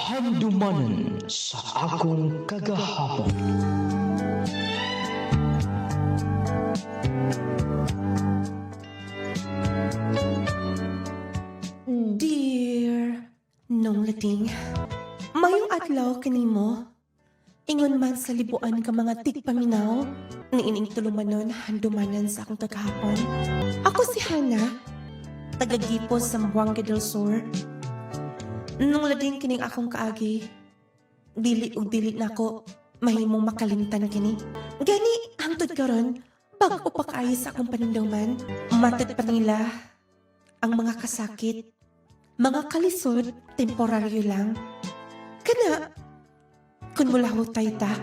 Handumanan sa akong kagahapon. Dear Nong Lating, mayong adlaw kanimo, ingon man sa libuan ka mga tigpaminaw, niining tulumanon handumanan sa akong kagahapon. Ako si Hana, tagagipos sa Buanga del Sur. Nung lading kining akong kaagi, dili na ako mahimong makalimtan kini. Gani, hangtod karon, bago pa kaayo sa akong panumduman, matad pa nila ang mga kasakit, mga kalisod, temporaryo lang. Kana, kun mula hutay ta.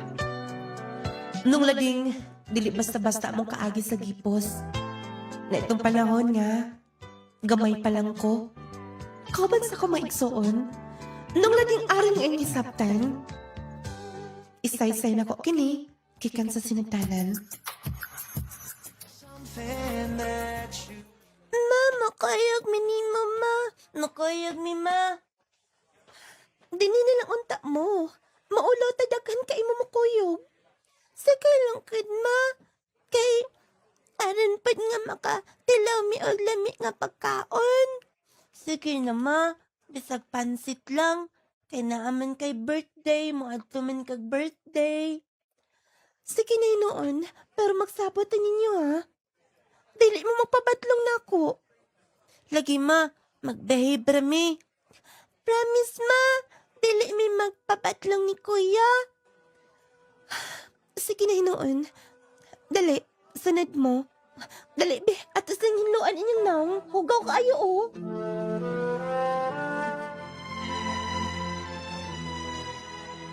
Nung lading, dili basta-basta mong kaagi sa gipos. Na itong panahon nga, gamay pa lang ko. Kauban sa ko maigsoon, nung lading aring ang isaptan, isay-say na ko kini, kikan sa sinagtanan. Mama, kayag mi ni mama. Nakayag mi ma. Dini nilang unta mo. Maulo tadakan kay mo makuyog. Sige lang kid ma. Kay aron pad nga makatilaw mi og lami nga pagkaon. Sige na ma. Bisag pansit lang. Kay naaman kay birthday. Muadto man kag birthday. Sige na noon. Pero magsabot ninyo ha. Dili mo magpabatlong na ako. Lagi ma, mag-behave rami. Promise ma, dili mi magpabatlong ni kuya. Sige na hinoon. Dali, sunod mo. Dali be, atas lang hinuan inyong naong. Hugaw kayo oh.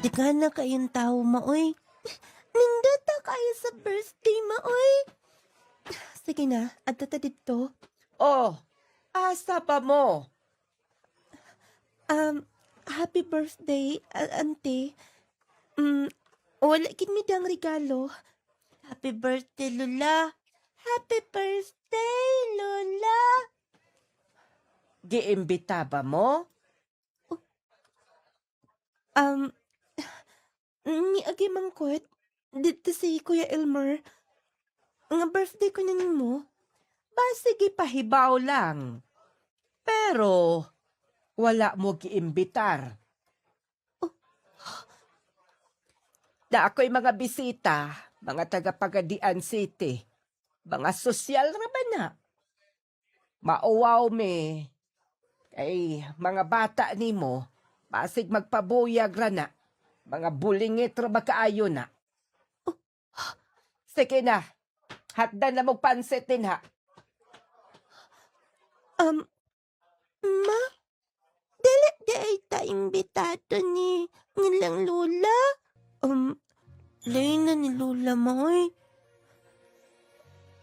Di ka na kayong tao maoy. Nindota kayo sa birthday maoy. Sige na, adto ta dito. Oh, asa pa mo? Happy birthday, auntie. Wala kin mi dang regalo. Happy birthday, Lola. Happy birthday, Lola. Giimbita ba mo? Ni agi mangkot. Dito si Kuya Elmer. Nga birthday ko na mo. Sige pahibaw lang. Pero, wala mo giimbitar. Da ako'y mga bisita, mga taga-Pagadian City. Mga sosyal na ba na? Mauwaw me. Kay mga bata ni mo, pasig magpabuyag ra na. Mga bulingit ra ba kaayo na? Sige na, hatdan na mong pansitin ha. Ma? Dili ta imbitado ni nilang Lola? Lain na ni Lola mo'y.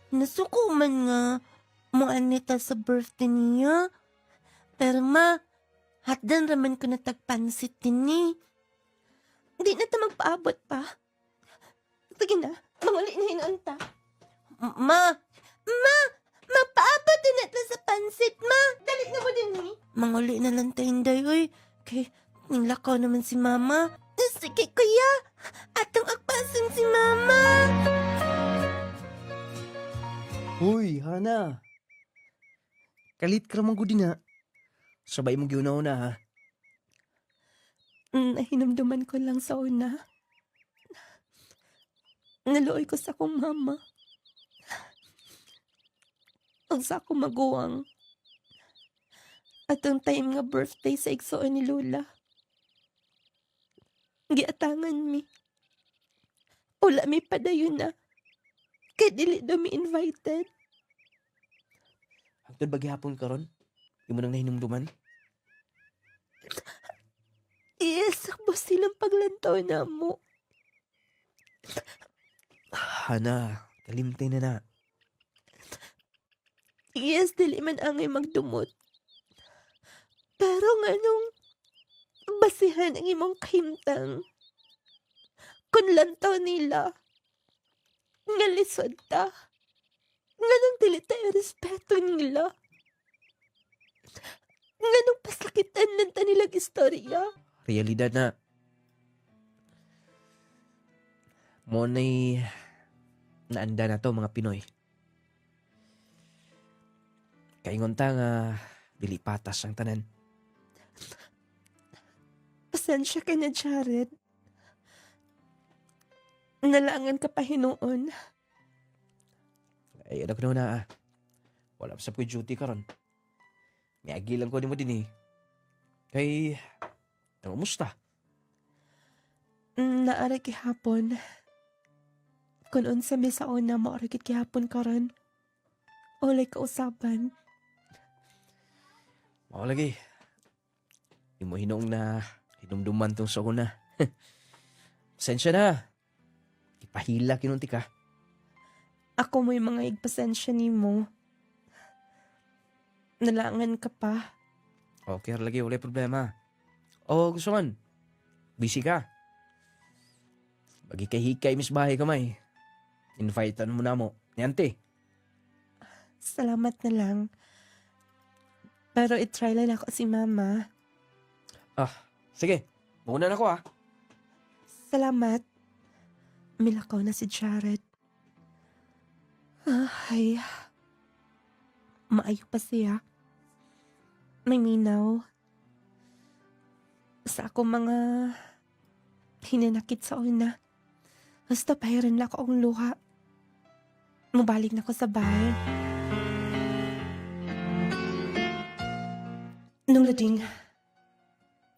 Nasuko man nga mo anita sa birthday niya. Pero ma, hatdan raman ko na tagpansit din ni. Hindi na ta magpaabot pa. Sige na, manguli na hinunta. Ma! Magpaabot din natin sa pansit, ma! Dali na mo din ni. Manguli na lang tayo, Day, oy. Kay, nilakaw naman si mama. Sige, kuya. Atong agpasan si mama. Uy, Hana. Kalit ka naman ko din ha. Sabay mo giunaw na ha. Nahinamduman ko lang sa una. Naluoy ko sa akong mama. Ang sa akong maguwang. At ang time nga birthday sa igsoon ni Lola. Giatangan mi. Wala mi padayon na. Kaya dili daw mi invited. Hangtod ba gihapon karon? Di mo nang nahinumduman? Yes, ako silang paglantaw na mo. Hana, kalimtay na na. Yes, dili man angay magdumot. Pero nga nung basihan ang imong kahimtang. Kung lantaw nila, nga lisod ta. Nga nang dili tayo respeto nila. Nga nung pasakitan lang ta nilang istorya. realidad na mo na'y naanda na to mga Pinoy. Kaingon ta nga dili patas ang tanan. Pasensya ka na, Jared. Nalangan ka pa hinuon. Ay, anak na wala pa sa ko'y duty karon. Miagi lang ko ni mo din eh. Kay, musta? Naara kihapon. Kung unsa mi sa una mo arakit kihapon karon. Olay kausapan. Mao lagi. Di mo hinong na hinumduman tong sa una. Pasensya na. Ipahila kinunti ka. Ako mo'y mga igpasensya nimo. Nalangan ka pa. Okay, lagi, wala problema. O, gusto man. Busy ka. Bagi kay hikay, Miss Bahay kamay. Invitean mo na mo. Niyante. Salamat na lang. Pero itry lang ako si Mama. Sige, muna na ako Salamat. Milakaw na si Jared. Ay. Maayo pa siya. May minaw. Sa ako mga hinanakit sa una. Basta pahiran lang ako ang luha. Mabalik na ako sa bahay. Nung lading,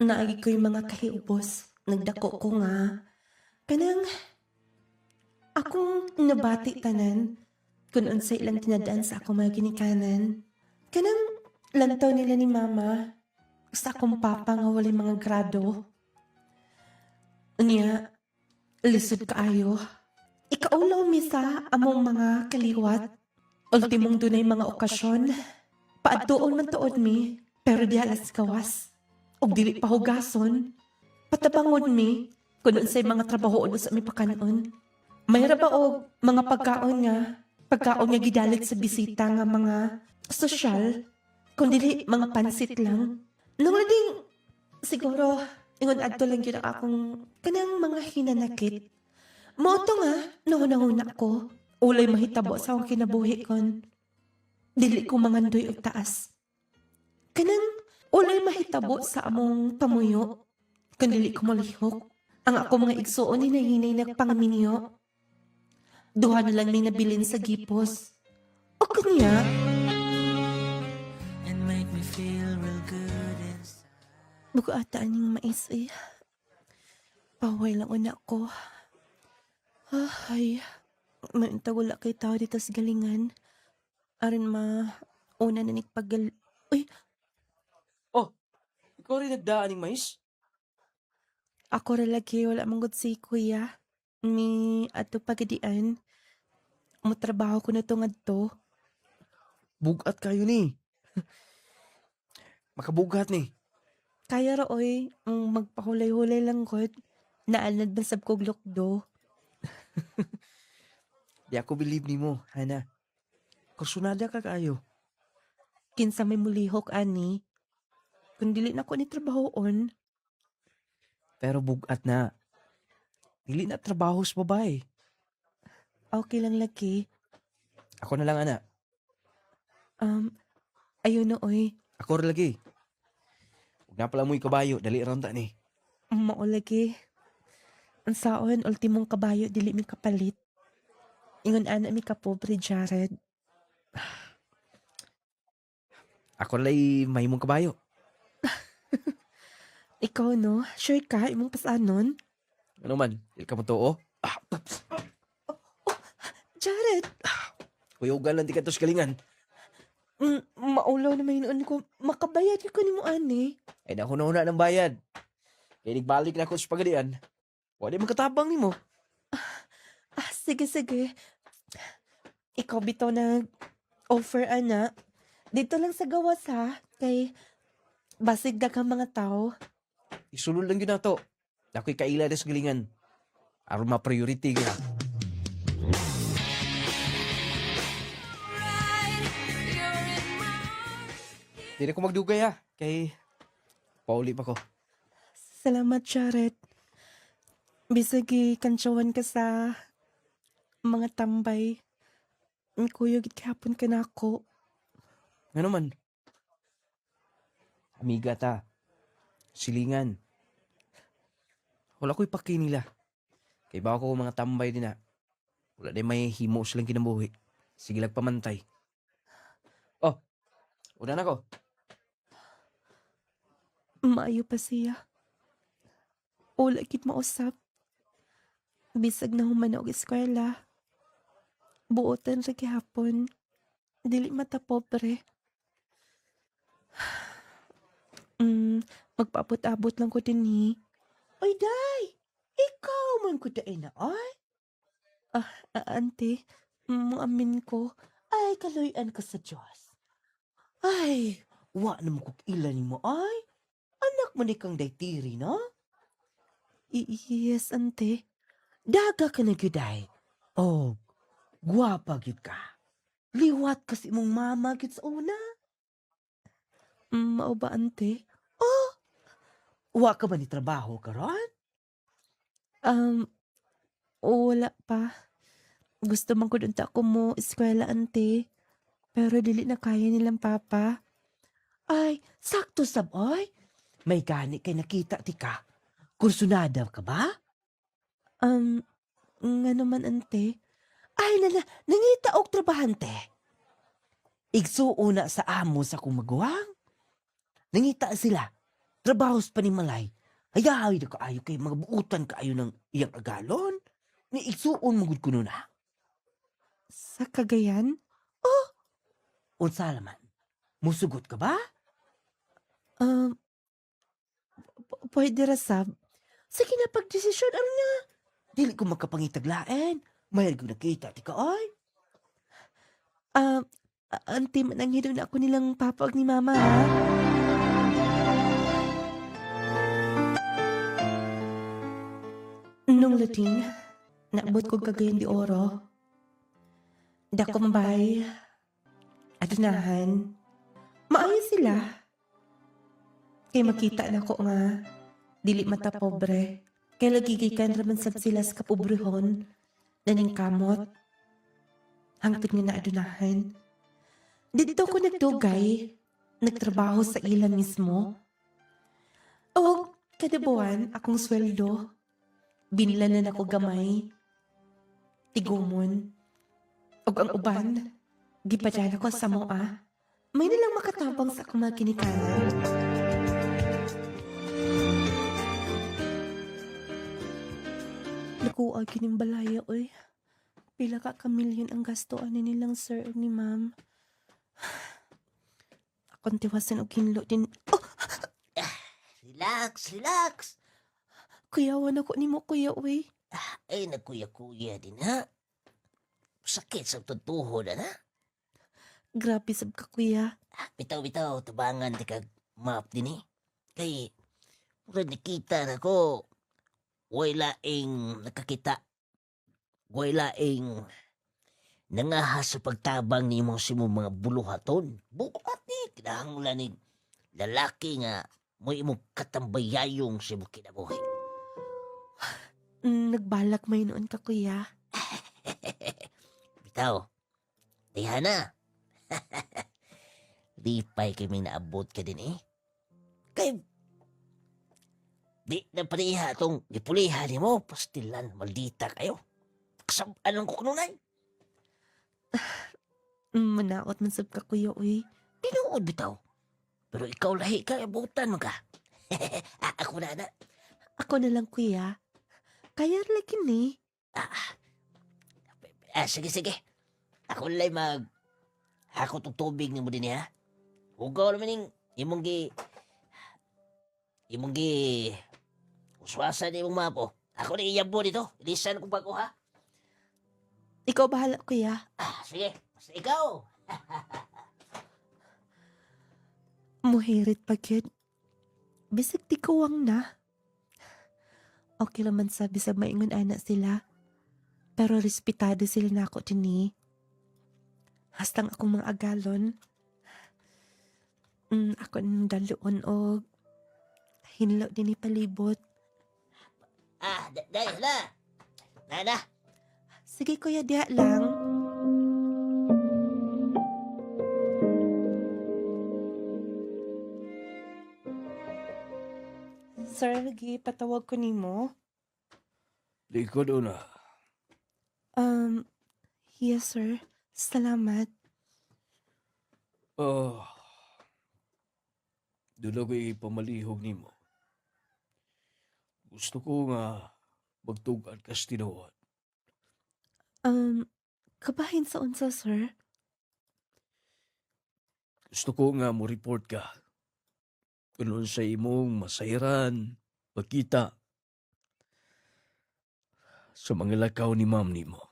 naagi ko yung mga kahiubos. Nagdako ko nga. Kanang, akong nabati tanan. Kung unsay ilang tinadaan sa akong mga ginikanan. Kanang, lantaw nila ni Mama. Sa akong papa nga walay mga grado. Unya, lisod kaayo. Ikaulaw misa among mga kaliwat. Ultimong dunay mga okasyon. Paadtuon man tuod mi, pero di alas gawas. Og dili pahugason. Patabangon mi, kung unsay mga trabaho sa mi pakanon. Mayra ba og mga pagkaon nga gidalit sa bisita nga mga sosyal, kung dili mga pansit lang. Nung lading, siguro, ingon adto lang yun ang akong kanang mga hinanakit. Moto nga, nahuna-huna ko. Ulay mahitabo sa akong kinabuhi kon. Dili ko mangandoy og taas. Kanang ulay mahitabo sa among pamuyo. Kung dili ko malihok. Ang ako mga igsuon ni nahinay nagpangaminyo. Duha na lang may nabilin sa gipos. O kanya, And make me feel real good inside. buko ata aning mais eh. Paway lang una ko. Ay, maintag wala kay tao dito sa galingan. Aron una na nagpagal... Uy, Ikaw rin nagdaan ng mais? ako ra lagi wala manggod si kuya. Mi ato pagadian. Mutrabaho ko na to ngadto. Bugat kayo ni. Makabugat ni. Kaya ra oy, ang magpahulay-hulay lang gud. Naalad ba sab kog lokdo? Di ako believe ni mo, Hana. Kursunada ka kayo. Kinsa may mulihok ani. Kung dili na ko ni trabahoon, Pero bugat na. Dili na trabaho sa babae. okay lang lagi. Ako na lang, ana. Ayun na oy. Ako rin lagi. Huwag na pala mo'y kabayo. Dali ron ta ni. Mao lagi. Ang saon, ultimong kabayo, dili mi kapalit. Ingon ana mi kapobre, Jared. Ako lay may mong kabayo. Ikaw no, sure ka, imong pasanon? Ano man, dili ka mo to, Jared, Kuyugan lang di ka to sa galingan. maulaw na may noon ko. Makabayad ko ni mo ani. Ay naku na ng bayad. Kaya nagbalik na ako sa pagalian. Wala magkatabang ni mo. Sige. Ikaw bitaw na offer ana. Dito lang sa gawas ha. Kay basig daghang mga tao. Isulod lang yun na to. Ako'y kaila na sa galingan. Aron ma-priority ka. Di na ko magdugay Kay pauli pa ko. Salamat, Jared. Bisag kantsawan ka sa mga tambay. Kuyog gihapon ka na ako. Ano man? Amiga ta. Silingan. Wala ko'y paki nila. Kay baka ko mga tambay din na. Wala din may himo silang kinabuhi. Sige lang pamantay. Oh, una na ko. Maayo pa siya. Wala gid mausap. Bisag na human og eskwela. Buotan ra gihapon. Dili mata pobre. Magpaabot-abot lang ko dinhi. Ay, day! Ikaw man ko dain na, ay? Ante, muamin ko. Ay, kaloyan ka sa Diyos. Ay, wa naman kong ilan mo, ay? Anak mo ni kang daytiri, no? Yes, ante. Daga ka na gyuday. Oh, guwapa gyud ka. Liwat kasi mong mama gyud sa una. Mao ba, ante? Oh, wa ka ba ni trabaho karon? Wala pa. Gusto man ko dunta ako mo eskwela, ante. Pero dili na kaya nilang papa. Ay, sakto sab, oy. May gani kay nakita ti ka. Kursunada ka ba? Nga naman, ante. Ay, nangita og trabahante. Igsuuna sa amo sa kumaguwang. Nangita sila. Trabahos pa ni Malay. Ayaw na kaayo kay mga buutan kaayo ng iyang agalon. Ni igsuon magud kuno na. Sa Cagayan? Unsa man? Musugot ka ba? Pwede ra sab. Sige na pagdesisyon ano nga. Dili ko makapangitaglaen. Mayroon ko nakita ti ka ay. Ante, mananghido na ako nilang papa ug ni mama, ha? Nung lating, naabot ko Cagayan de Oro. Dakumbay, adunahan, maayo sila. Kay makita na ko nga, dili mata pobre. Kay lagigikan raman sab sila sa kapobrehon, naning kamot. Hangtod nga naadunahan. Dito ko nagdugay, nagtrabaho sa ila mismo. O, kada buwan, akong sweldo. Binlanan ako gamay. Tigumon. O ang uban, gipadyan ako sa moa. May nilang makatabang sa akong mga kinikanan. Nakuha kining balaya, oy. Pila ka kamilyon ang gastoan ni nilang sir ug ni ma'am. Akong tiwasan og hinlo din. Oh, Relax, relax. kuyawan ako nimo, kuya, uy. Ay, nagkuya-kuya din ha. Sakit sa tutuhod na. Grabe sab ka, kuya. Bitaw-bitaw, tabangan di kag map din eh. Kay, mura nakita na ko, way laing nakakita. Way laing nangahas sa pagtabang ni mga simong mga buluhaton. Bukat ni, kinahanglan ni lalaki nga mo imong katambayayong si mo kinabuhi. Nagbalak may noon ka, kuya. Bitaw, tihana. Lipay kami naabot ka din eh. Kay, di na paniha itong gipulihan ni mo, pastilan, maldita kayo. Kasabaan ko kanunay. Manaot man sab ka, kuya, uy. Tinuod bitaw. Pero ikaw lahi ka, abutan mo ka. Ako na. Ako na lang, kuya. Kaya lagi ni. Sige. Ako lang Ako tong tubig ni mo din ha. Hugaw naman yung imong gi uswasan ni mong mapo. Ako na iyabo dito. Ilisan ko bago ha. Ikaw bahala, kuya. Sige. Basta ikaw. Muhirit pa gyud. Bisag di kuwang na. Okay naman sa bisag maingon anak sila. Pero respetado sila na ako din. Hastang akong mga agalon. Ako nang daluon og hinlo din palibot. Dahil na. Nana. Sige kuya, diha lang. Sir, lagi patawag ko nimo. Di ko doon na. Yes sir. Salamat. Oh, doon ako ipamalihog ni mo. Gusto ko nga magtugan kas tinuod. Kabahin sa unsa sir? Gusto ko nga mo report ka. Kung sa imong masayran, magkita sa mga lakaw ni ma'am ni mo.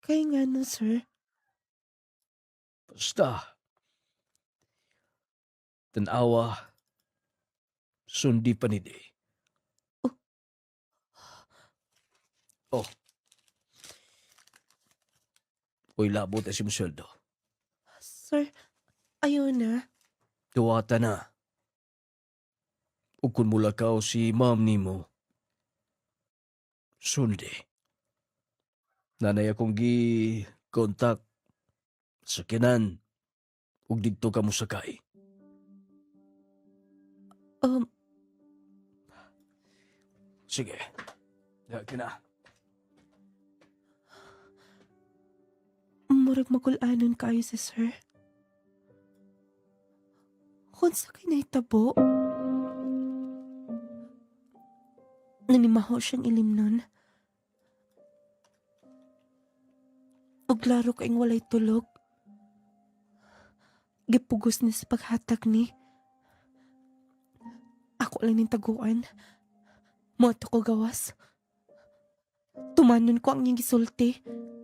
Kay nga no sir. Basta, tanawa, sundi pa ni Day. Oh. Uy, labot na si Museldo. Sir, ayaw na. Tuwata na. Ug kung mula ka si ma'am ni mo, sundi. Nanay akong gi-contact sa kinan ug didto ka mo sakay. Sige. Dagi na. Murag magulanon kayo si sir. Kung sa kay naitabo, nanimaho siyang ilimnon. Ug laro kaing walay tulog. Gipugos ni sa paghatag ni. Ako lang ning taguan. Moto ko gawas. Tumanon ko ang iyang gisulti.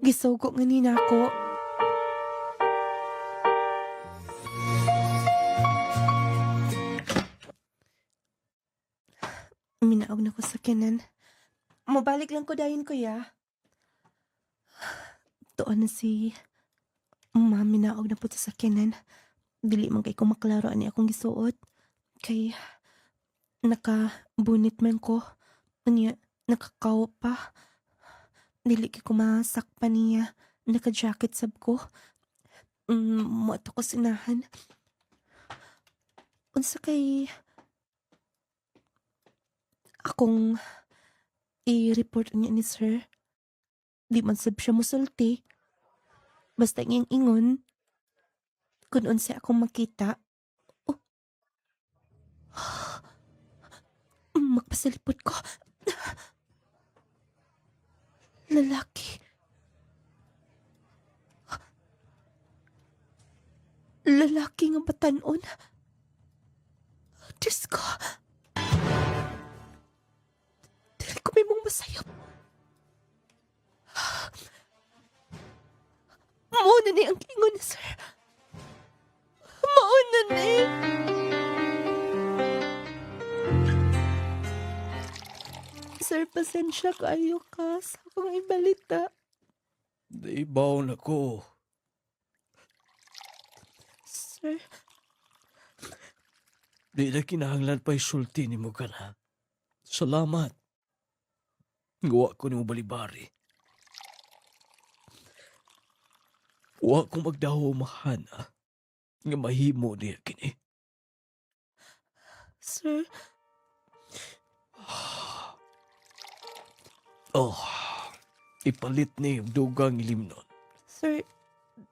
Gisugo nga nina ako. Minaog na ko sa kinan. Mabalik lang ko dayon kuya. Tuon na si ma'am, minaog na po sa kinan. Dili man kay ko maklaro ani akong gisuot. Kay nakabunit man ko. Anya, nakakaw pa. Dili kay ko masakpan niya. Naka-jacket sab ko. Moto ko sinahan. Unsa kay akong i-report niya ni sir. Di man sab siya musulti. Basta ngayong ingon. Kung unsa akong makita. Oh. Magpasalipot ko. Lalaki. Lalaki nga batanon. Diyos ko. Dili ko may mong masayop. Mauna ni ang kingon ni sir. Mauna ni. Sir, pasensya kayo ka sa akong ibalita. Naibaw na ko. Sir, Di na kinahanglan pa isulti ni mo ka na. Salamat. Gawa ko ni mo balibari. Wa ko magdaho mahana nga mahimo niya kini. sir, Oh, ipalit ni yung dugang ilimnon. sir,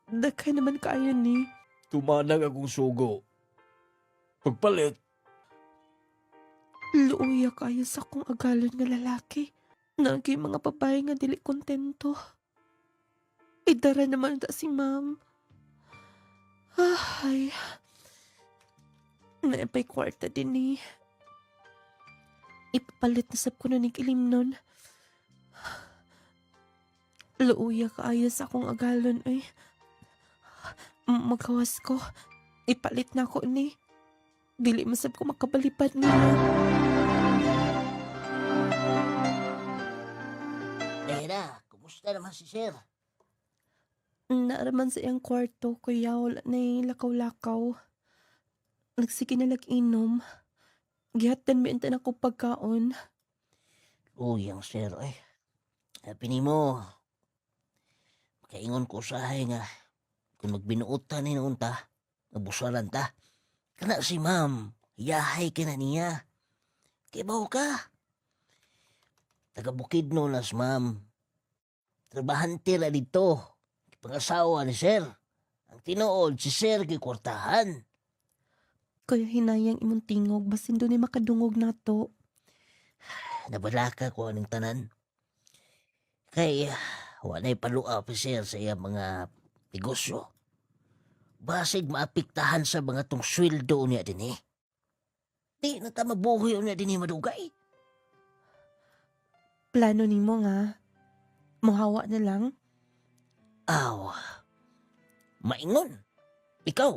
dakay naman kayo ni. Tumanang akong sugo. Pagpalit, Luuya kayo sa akong agalon nga lalaki. Nagi mga babae nga dili kontento. Idara naman ta si ma'am. Ay. Naipay kwarta din ni. Ipapalit na sab ko na ilimnon. Luuya kaayo sa akong agalon ay. Magawas ko. Ipalit na ko ni. Dili masab ko makabalipad niya. Dahil na. Kumusta naman si sir? Naaraman sa iyang kwarto, kuya. Wala na lakaw-lakaw. nagsige na inom. Gihatdan mi unta ako pagkaon. Uyang sir, ay. Pini mo, kaingon ko usahay nga, kung magbinuutan ni unta, nabusalan ta. Kana si ma'am, yahay ka na niya. Kibaw ka. Taga-bukid no nas ma'am. Trabahante la dito. Pangasawa ni sir. Ang tinuod si sir kikwartahan. Kaya hinayang imong tingog, basin doon ay makadungog nato. Nabalaka ko aning tanan. Kay, walay paluaw pa sir sa iya mga negosyo. Basig maapiktahan sa mga tong sweldo niya din eh. Di na ta mabuhi niya din madugay. Plano nimo nga, muhawa na lang. Aw, maingon. Ikaw,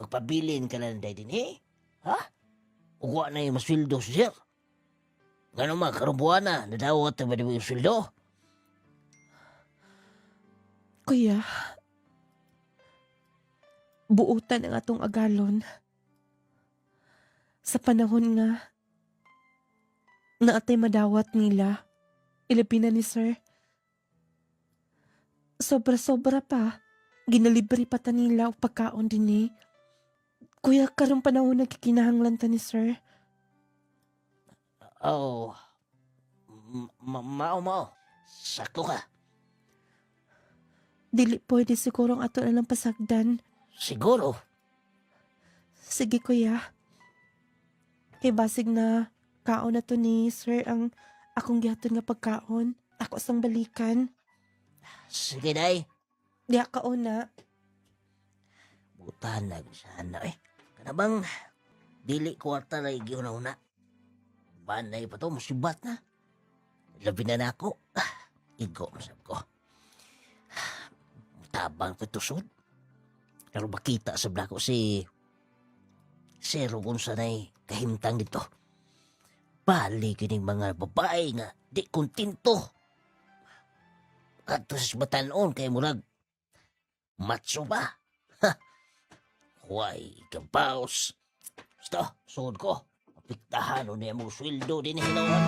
magpabilin ka lang din eh. Ha? Ugwa na yung masweldo si sir. Ngano ma, karumbuan na, nadawat na ba yung sweldo? Kuya, buutan ang atong agalon. Sa panahon nga, naatay madawat nila, ilabi na ni sir. Sobra-sobra pa, ginalibre pa ta nila o pagkaon din eh. Kuya, karong panahon nagkikinahanglan ta ni sir. Oh, mao. Sakto ka. Dili pwede siguro ang ato na lang pasagdan. Siguro. Sige kuya. Kay basig na kaon na to ni sir ang akong gihaton nga pagkaon. Ako sang balikan. Sige, day. Di kaon na. Butahan na sana eh. Kanabang, dili kwarta na una-una. Banay pa to, musibat na. Labi na ako. Igo, masab ko. Tabang pa tusod. Pero makita sa blako si Sero kung sanay kahimtang dito. Bali kining mga babae nga di kontento. At sa batanon kay murag macho ba? Ha! Huwag kabaos. Basta, suod ko. Apiktahan o niya mong sweldo din hinawan.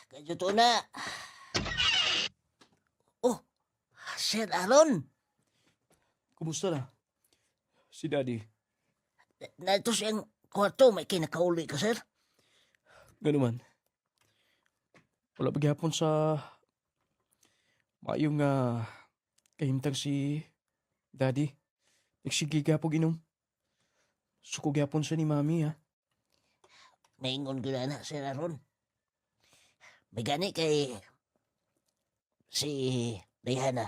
Kadyo to na. Oh, Sir Aaron. Kumusta na? Si Daddy. Nato siyang kwarto, may kinakauli ka, sir. Ganun man. Wala pa gyapon sa maayong kahimtang si Daddy. Nagsige gyapon inom. Suko gyapon sa ni Mami ha. Maingon ko na, Sir Aaron. May gani kay si Diana.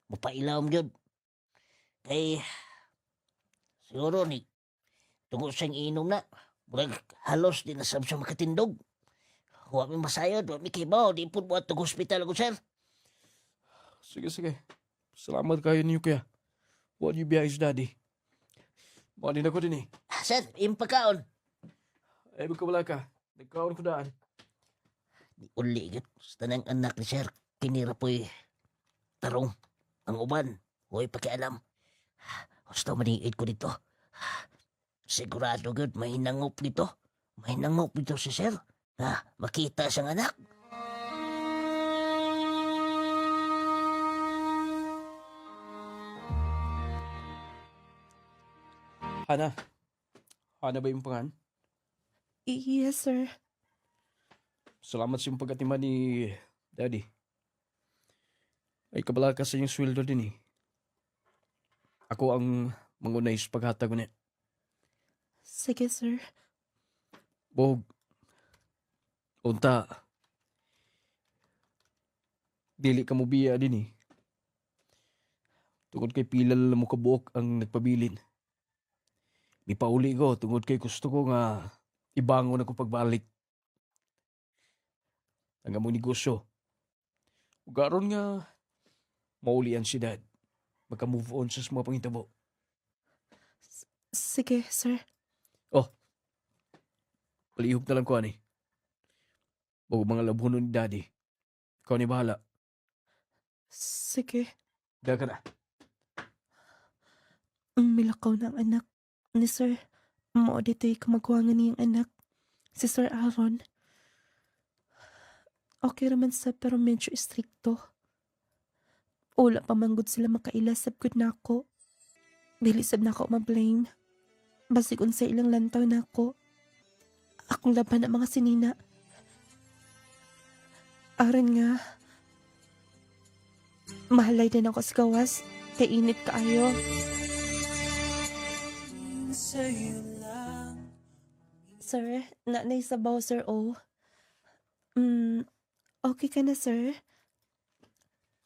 Mapailaw mo yun. Kay siguro ni tungkol siyang inom na. Murag halos di nasab siya makatindog. Huwag mi masayod, huwag mi kibaw. Di po buhat ng hospital ako, sir. Sige. Salamat kayo niyo kaya. What you biya is Daddy. Mga din ako din eh. Sir, yung pagkaon. Ay, magkawala ka. Nagkaon ko daan. Di uligit. Sa tanang anak ni sir, kinira po'y tarong. Ang uban, huwag pakialam. Gusto maniid ko dito. Sigurado gud may nangop dito. May nangop dito si sir. Makita siyang anak. Hana. Hana ba yung pangan? Yes sir. Salamat sa yung pagkatima ni Daddy. Ay kabala ka sa yung sweldo din eh. Ako ang mangunay sa paghatag niya. Sige sir. Bog. Unta. Dili ka mo biya din eh. Tungod kay pilal mo kabuok ang nagpabilin. Mipauli ko tungod kay gusto ko nga ibangon ako pagbalik. Ang among negosyo. Ugaron nga maulian si Dad. Magka-move on sa mga pangitabo. Sige sir. Palihog na lang ko ani. Bago mga labunon ni Daddy. Ikaw ni bahala. Sige. Daga na. Milakaw na ang anak ni Sir. Mao dito'y kamagwangan niyang anak. Si Sir Aaron. Okay raman sa pero medyo istrikto. Wala pa manggod sila makailasab gud nako. Dili sad nako ma-blame. Basig unsa ilang lantaw nako. Akong laban ang mga sinina. Aron nga. Mahalay din ako sa gawas. Kay init kaayo. Sir, nanay sa Bowser O. Okay ka na, sir?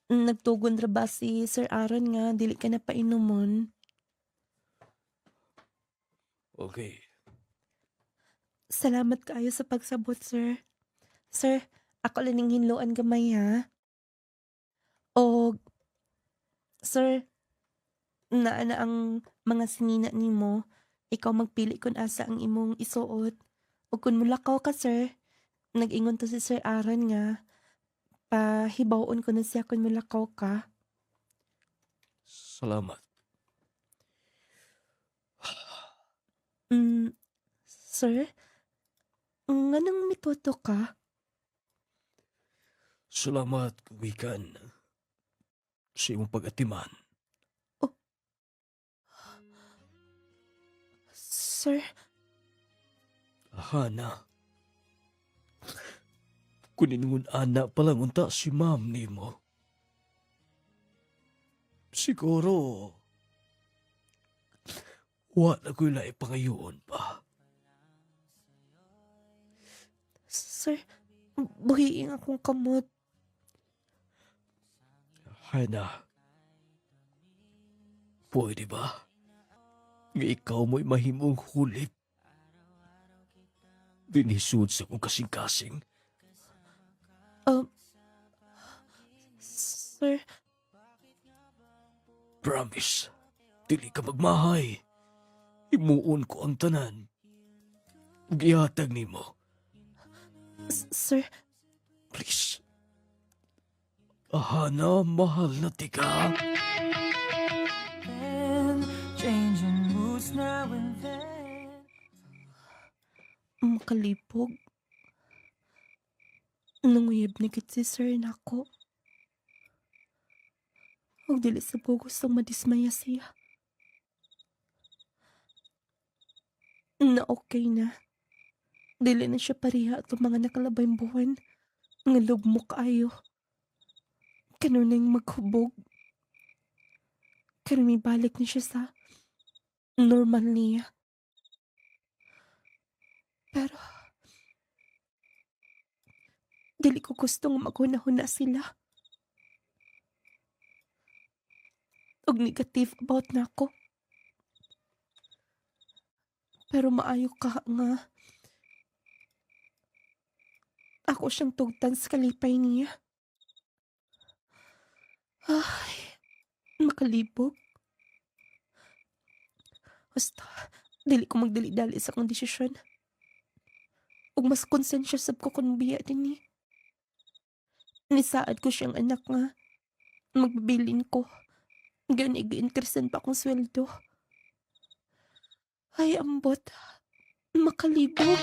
Nagtugon ra ba si Sir Aaron nga dili ka na painumon? Okay. Salamat kaayo sa pagsabot, sir. Sir, ako lang ning hinloan gamay ha. O, sir, naa na ang mga sinina nimo. Ikaw magpili kung asa ang imong isuot. O kung mulakaw ka, sir, nag-ingon to si Sir Aaron nga, pahibawon ko na siya kung mulakaw ka. Salamat. Sir, nganong mituto ka? Salamat, kuwikan. Sa imong pag-atiman. Sir, Hana. Kuningon ana palang unta si ma'am nimo. Siguro, wala ko'y lai pangayoon pa. sir, buhiing akong kamot. Hana, pwede ba? Nga ikaw mo'y mahimong hulip. Dinisud sa kong kasing-kasing. Sir, Promise, dili ka magmahay. Imuon ko ang tanan. Gihatag nimo. sir, Please. Hana, mahal na tika. Changing moods now and then. makalipog. Nanguyab na gid si sir nako. Huwag dili sa po gustong madismaya siya. Na okay na. Dili na siya pareha at mga nakalabay buwan. Nga lugmo kaayo. Kanunay maghubog. Karon may balik na siya sa normal niya. Pero dili ko gustong maghuna-huna sila. Og negative about na ako. Pero maayo ka nga. Ako siyang tugtan sa kalipay niya. Ay, makalibog. Basta, dili ko magdali-dali sa akong desisyon. Ug mas konsensya sab ko kung biya din ni. Nisaad ko siyang anak nga. Magbibilin ko. Gani gi-interesan pa akong sweldo. Ay, ambot. Makalibog.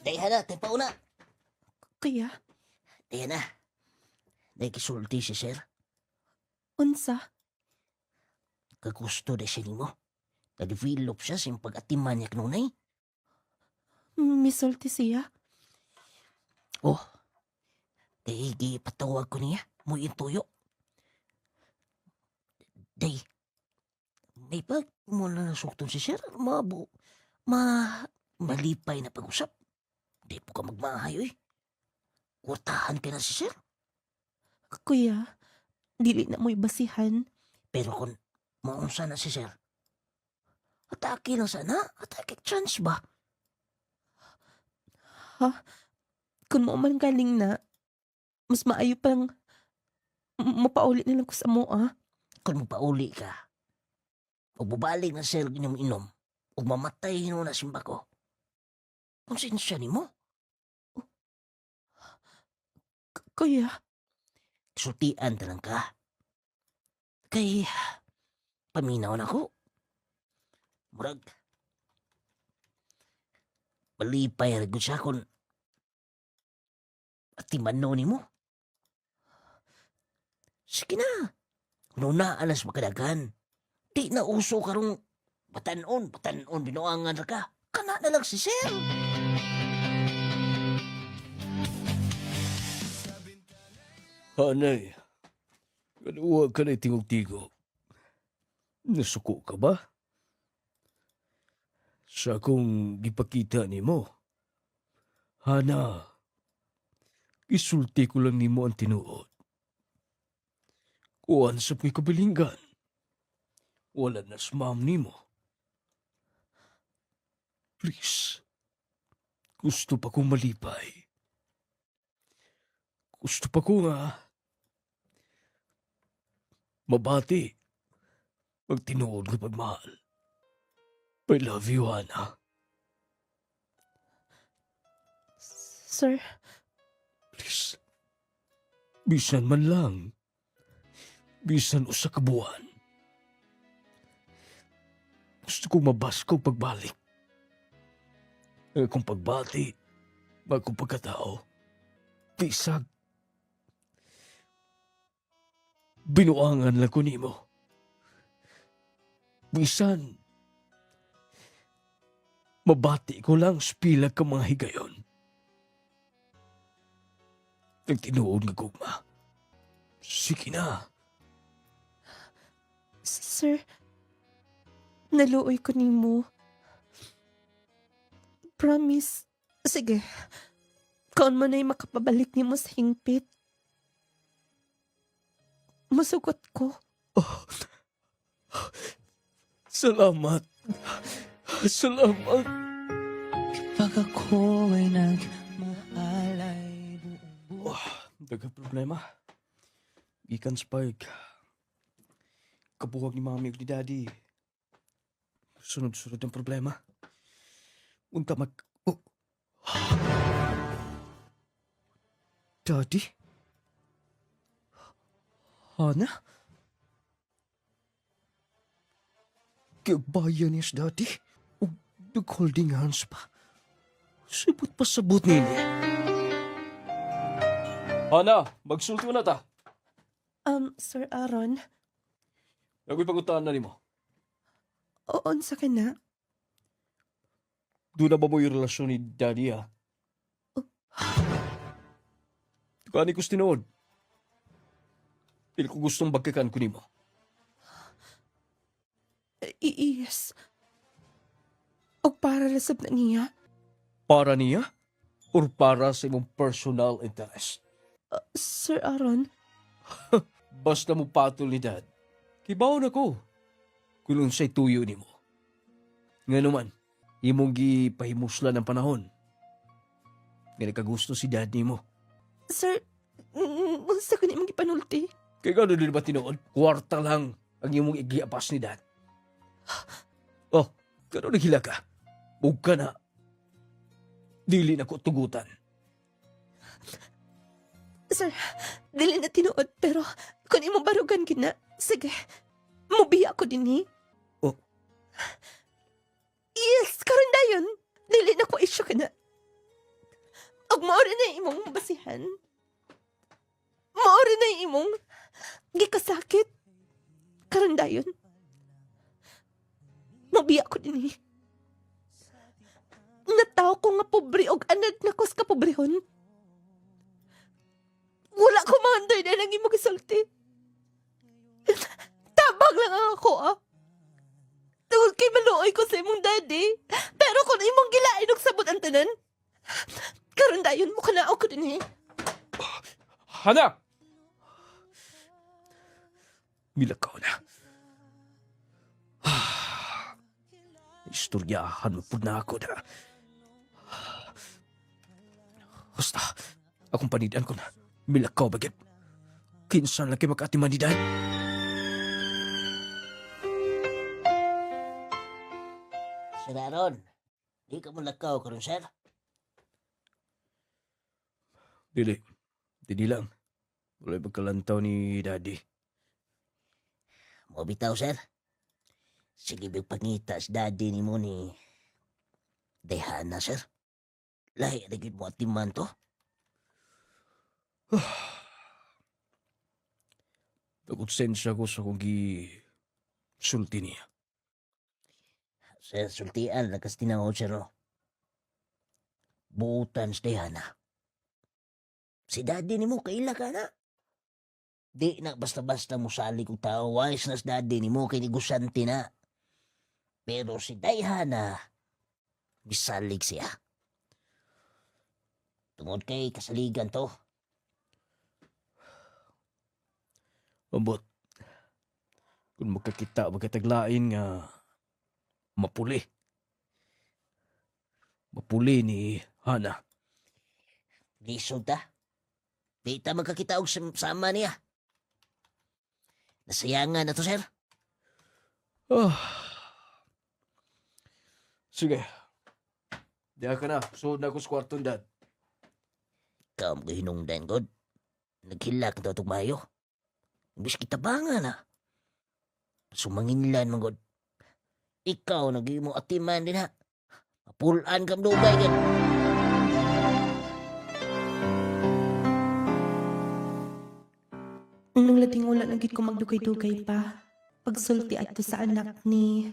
Daya na, tayo pauna. Kaya, Daya na. Nakisulti si sir. unsa? Kagusto na siya nimo. Na-develop siya sa pag-atiman niya kanunay. Misulti siya? Oh, kaya patawag ko niya. Mo yung tuyo. Day, may pag mo na nasukton si sir. Malipay na pag-usap. Di po ka magmahay, oy. Kurtahan ka na si sir. Kuya, dili na mo'y basihan. Pero kung maunsa na si sir, atake lang sana. Atake chance ba? Kung mo man galing na, mas maayo pang mapaulit na lang ko sa mo, ah. Kung mapauli ka, o bubalik na sir inom inom, o mamatay na simba ko. Konsensya ni mo? Kuya, Sultian talang ka. Kay, paminaw na ko. Murag, malipay rin siya kung atimano ni mo. Sige na. Nunaan nas makadagan. Di na uso karong batanon, binuangan ra ka. Kana na lang si Sir. Hanay, kanuwa ka na tingog-tigo. Nasuko ka ba? Sa akong gipakita ni mo. Hana, isulti ko lang ni mo ang tinuod. Kuhan sa ko'y kabilinggan. Wala na smam ni mo. Please, gusto pa kong malipay. Gusto pa ko nga mabati magtinuod ko pagmahal. I love you, Hana. sir, Please. Bisan man lang. Bisan usa ka buwan. Gusto kong mabasko pagbalik. Ang akong pagbati, bagong pagkatao, bisag. Binuangan lang ko nimo. Bisan, mabati ko lang sa pilag ka mga higayon. Nagtinuod nga gugma. Sige na. sir, naluoy ko nimo. Promise. Sige. Kaon mo na'y makapabalik nimo sa hingpit. Masugot ko. Salamat. Salamat. Pag ako ay nagmaalay buong Dagang problema. Gikan sa kabuhag ni mami ug ni daddy. Sunod-sunod ang problema. Unta Oh. Daddy? Hana? Kagbayan niya sa daddy? O nag-holding hands pa? Sibot pa sabot nini. Hana, magsulti mo na ta. Sir Aaron, Ako'y pangutaan na ni mo. oon sa ka na? Doon na ba mo yung relasyon ni daddy, ha? Tukani ko tinood. Pili ko gustong bagkakan ko ni mo. Yes. O para resab na niya? Para niya? Or para sa imong personal interest? Sir Aaron, Basta mo patol ni dad. Kibaon ako. Kulong siya'y tuyo ni mo. Nga naman, imong gipahimusla ng panahon. Nga nakagusto si dad ni mo. sir, unsa ko nimong gipanulti? Kaya gano'n din ba tinood? Kwarta lang ang imong igiapas ni dad. Oh, gano'n naghila ka? Huwag ka na. Dili na ko tugutan. Sir, dili na tinuod pero kung imong barugan gina, sige, mubiya ko din Oh. Yes, karon dayon. Dili na ko isyu ka na. Og maori na imong basihan. Maori na imong gikasakit. Karon dayon. Mubiya ko din Nataw ko nga pobre og anad na kos ka pobrehon. Wala ko mahandoy na nang imong gisulti. Tabang lang ako, Tungod kay maluoy ko sa imong daddy. Pero kung imong gilain og sabot ang tanan, karon dayon mo kanao ko din Hana! Milakaw na. Istoryahan mo po na ako na. Basta, akong panidan ko na. Milakaw bagay. Kinsan lang kayo mag-atiman ni dad. Sir Aaron, di ka mo lakaw karon, sir. Dili. Dili lang. Wala pagkalantaw ni daddy. Mo bitaw, sir. Sige, pangita sa daddy ni mo ni Dayhana, sir. Lahi, naging mo atiman to. Nagkonsensya ko sa kong sulti niya. Sir, sultian, lakas tinawag, sir, no? Buutan sa Dayhana. Si daddy ni mo, kaila ka na. Di na basta-basta mo sali kong tao. Wise na sa daddy ni mo, kinigusanti na. Pero si Dayhana, misalig siya. Tungod kay kasaligan to. Ambot, kung magkakita, magkataglain nga mapuli. Mapuli ni Hana. Lisod ta. Di ta magkakita og sama niya. Nasayangan na to, sir. Ah. Sige. Diya ka na. Suod na ako sa kwarton, Dad. Ikaw mo hinungdan, God. Naghilak na itong mayo. Imbis kita banga na. Sumanginlan, mga God. Ikaw, naging mo atiman din, ha. Mapulaan kam dugay, God. Nung lating wala na gid ko magdugay-dugay pa. Pagsulti adto sa anak ni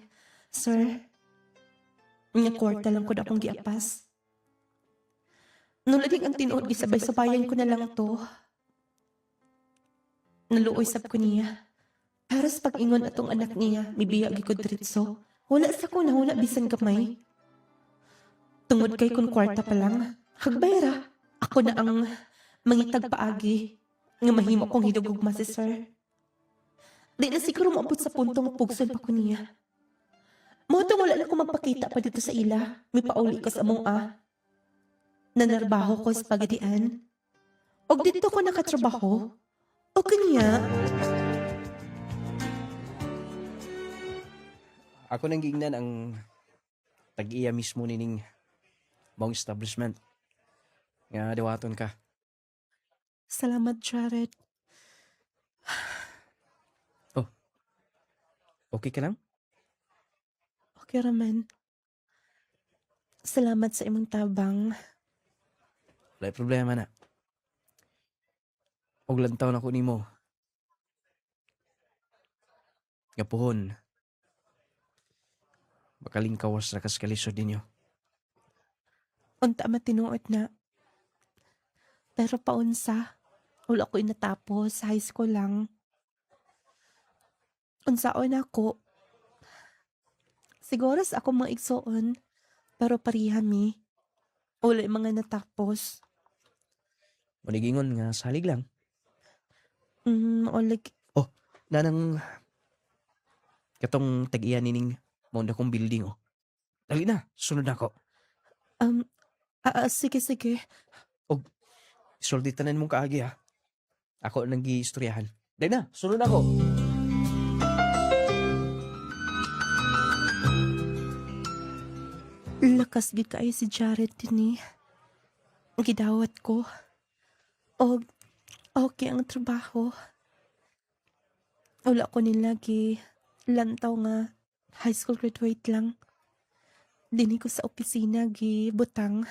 Sir. Nga kwarta lang ko na akong giapas. Nung lating ang tinuod gisabay-sabayan ko na lang to. Naluoy sab ko niya. Para sa pag-ingon atong anak niya, mibiya gid ko diretso. Wala sa ko na bisan gamay. Tungod kay kun kwarta pa lang, hagbayra. Ako na ang mangitag paagi nga mahimo kong hidugugma si Sir. Di na siguro maabot sa punto nga pugsol pa ko niya. Motong wala na ko magpakita pa dito sa ila. May pauli ko sa among nanarbaho ko sa pagadian. Og dito ko nakatrabaho. O kanya, Ako nang giingnan ang tag-iya mismo nining mong establishment. Nga dawaton ka. salamat Jared. Okay ka lang? Okay raman. Salamat sa imong tabang. Wala problema na. Og lantaw na ko nimo. Nga puhon. Makalingkawas ra kas kalisod ninyo. Unta matinuot na. Pero paunsa, wala ko inatapos, high school lang. Unsaon ako. Siguro sa ako mga igsoon, pero parihami. Wala yung mga natapos. Manigingon nga salig lang. Ulig, Nanang katong tag-iya nining maunda kong building oh. Dali na, sunod na ako. sige. Isultitan mong kaagi ha. Ako nang gi-istoryahan. Dali na, sunod na ako. lakas gid kaayo si Jared din gidawat ko. O, okay ang trabaho. Wala ko nilagi lantaw nga high school graduate lang. Dini ko sa opisina butang.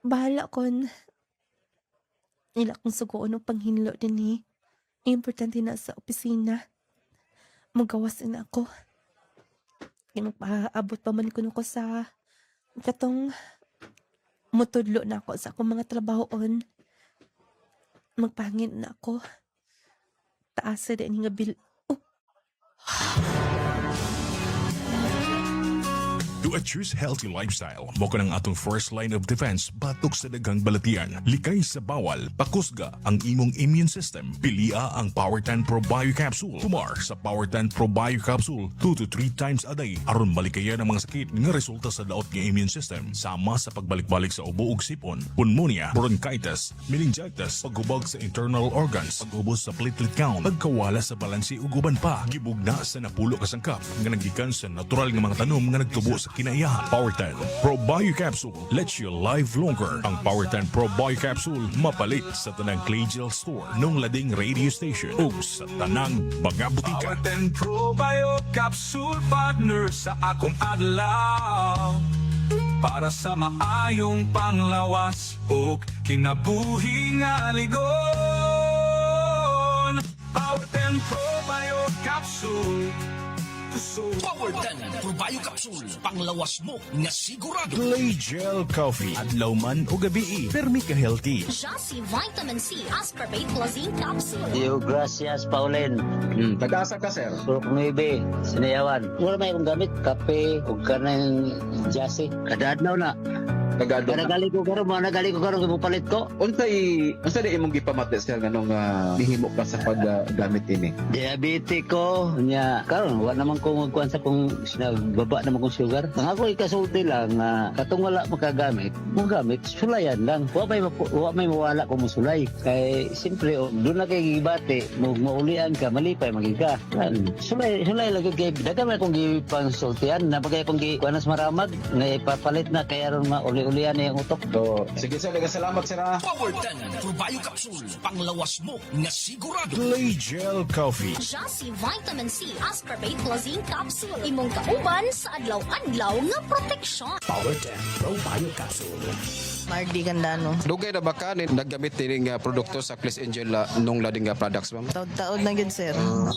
Bahala kon nila kung sugoon o panghinlo din Importante na sa opisina. Magawas na ako. Magpaabot pa man ko sa katong mutudlo na ako sa akong mga trabahoon. Magpahangin na ako. Taas sa din nga bil... To choose healthy lifestyle, mo ko ng atong first line of defense batok sa daghang balatian. Likay sa bawal, pakusga ang imong immune system. Pilia ang Power 10 Pro Bio Capsule. Tumar sa Power 10 Pro Bio Capsule 2 to 3 times a day aron malikayan ang mga sakit nga resulta sa daot nga immune system. Sama sa pagbalik-balik sa ubo ug sipon, pneumonia, bronchitis, meningitis, paghubog sa internal organs, pag-ubos sa platelet count, pagkawala sa balansi ug uban pa. Gibugna sa napulo ka sangkap nga naggikan sa natural nga mga tanom nga nagtubo sa kinaiyahan. Power 10 Pro Bio Capsule lets you live longer. Ang Power 10 Pro Bio Capsule mapalit sa tanang Clay Gel Store nung lading radio station o sa tanang mga butika. Power 10 Pro Bio Capsule partner sa akong adlaw para sa maayong panglawas o kinabuhi nga ligon. Power 10 Pro Bio Capsule. Power 10 Pro Bio Capsule, panglawas mo nga sigurado. Clay Gel Coffee adlaw man o gabi permi ka healthy. Jassy Vitamin C Ascorbate Plus Zinc Capsule. Yo, gracias, Pauline. Taga-asa ka, sir? Surok Nuibe, Sinayawan. Wala may akong gamit, kape, o kanang Jassy. Kadadlaw na. Taga-do na. Nagali ko karon ipalit ko. Unsa di imong gipamati, sir, nganong nihimo ka sa paggamit ini? Diabetes ko, nya karon wa naman ko magkuan sa kung baba naman kong sugar. Ang ako ikasulti lang katong wala makagamit, mo gamit sulayan lang. Wa may mawala ko mo sulay. Kay simpre do na kay gibate, mo maulian ka, malipay magiga. Sulay lang kay daga man kong gipangsultian, napagay kong kuanas maramag nga ipapalit na kay aron mauli-ulian na yung utok. So, sige, sir, salamat, sir. Power 10 Pro Bio Capsule, panglawas mo nga sigurado. Clay Gel Coffee. Jassy Vitamin C Ascorbate Plus Zinc Capsule. Imong kauban sa adlaw-adlaw nga proteksyon. Power 10 Pro Bio Capsule. Mardi Gandano. Dugay na ba ka naggamit din nga produkto sa Clis Angel nung lading nga products, ma'am? Taod na gid sir.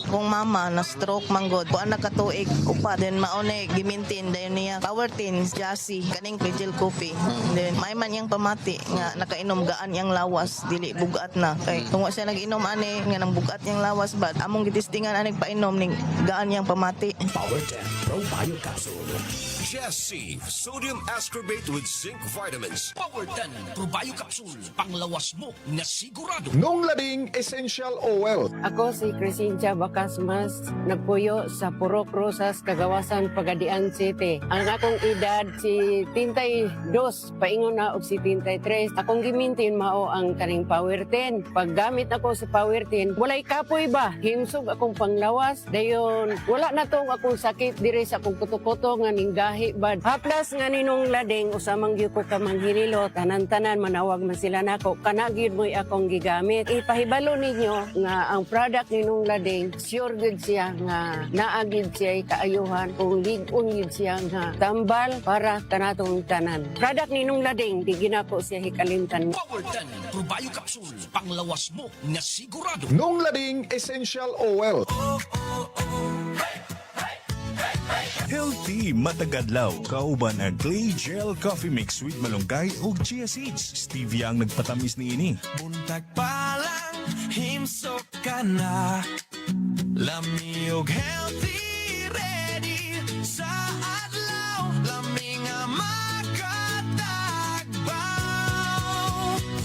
Kung mama na stroke manggod, kuan na katuig upat then maone gimintin dayon niya Power 10 Jassy kaning Pagel Coffee. Then may man yang pamati nga nakainom gaan yang lawas dili bugat na. Kay kung wa siya nag-inom ani nga nang bugat yang lawas bad among gitistingan ani painom ning gaan yang pamati. Power 10 Pro Bio Capsule. Jassy Sodium Ascorbate with Zinc Vitamins. Power 10 Pro Bio Capsule, panglawas mo nga sigurado. Nung Lading Essential Oil. Ako si Crescencia Bacasmas, nagpuyo sa Purok Rosas, Kagawasan, Pagadian City. Ang akong edad si 32, paingon na og si 33. Akong gimintin mao ang kaning Power 10. Paggamit ako sa Power 10, walay kapoy ba? Himsog akong panglawas. Dayon, wala na tong akong sakit dire sa akong kuto-kuto nga ninggahi bad. Haplas nga ninong lading, usamang gyud ko ka manghililo, tanan-tanan manawag man sila nako. Kana gyud mo'y akong gigamit. Ipahibalo ninyo nga ang product ninong lading, sure gyud siya nga naagid siya kaayuhan kung lig-on gyud siya nga tambal para kanatong tanan. Product ninong lading, di ginako siya hikalimtan. Power 10 Pro Bio Capsule, panglawas mo nga sigurado. Nung Lading Essential Oil. Healthy matagadlaw. Kauban ang Clay Gel Coffee Mix with malunggay o chia seeds. Stevia ang nagpatamis ni ini. Buntag pa lang, himsok ka na. Lami og healthy, ready sa adlaw. Lami nga makatagbaw.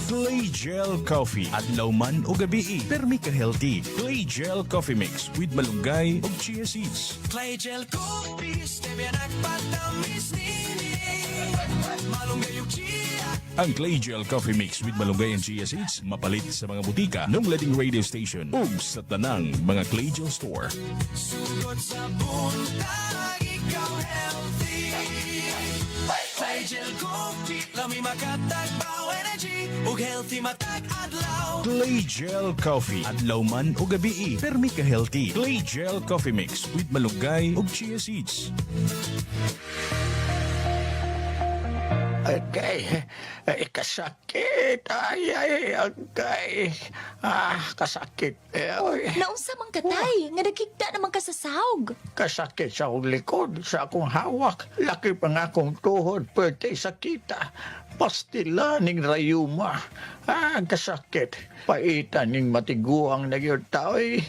Clay Gel Coffee. Adlaw man o gabi permi ka healthy. Clay Gel Coffee Mix with malunggay o chia seeds. Clay Gel Coffee, stevia nagpatamis nini. Malunggay og chia. Ang Clay Gel Coffee Mix with malunggay and chia seeds mapalit sa mga butika nung lading radio station o sa tanang mga Clay Gel Store. Sugod sa buntag, ikaw healthy. Clay Gel Coffee, lami makatagbaw energy ug healthy matag adlaw. Clay Gel Coffee. Adlaw man o gabi permi ka healthy. Clay Gel Coffee Mix with malunggay o chia seeds. Agay, kasakit. Ay, agay. Kasakit. Naunsa man katay, nga nagkigda naman ka sa sahog. Kasakit sa akong likod, sa akong hawak. Laki pa nga akong tuhod, pwede sakita. Pastila ning rayuma. Kasakit. Paitan ning matiguang nagyod tao'y.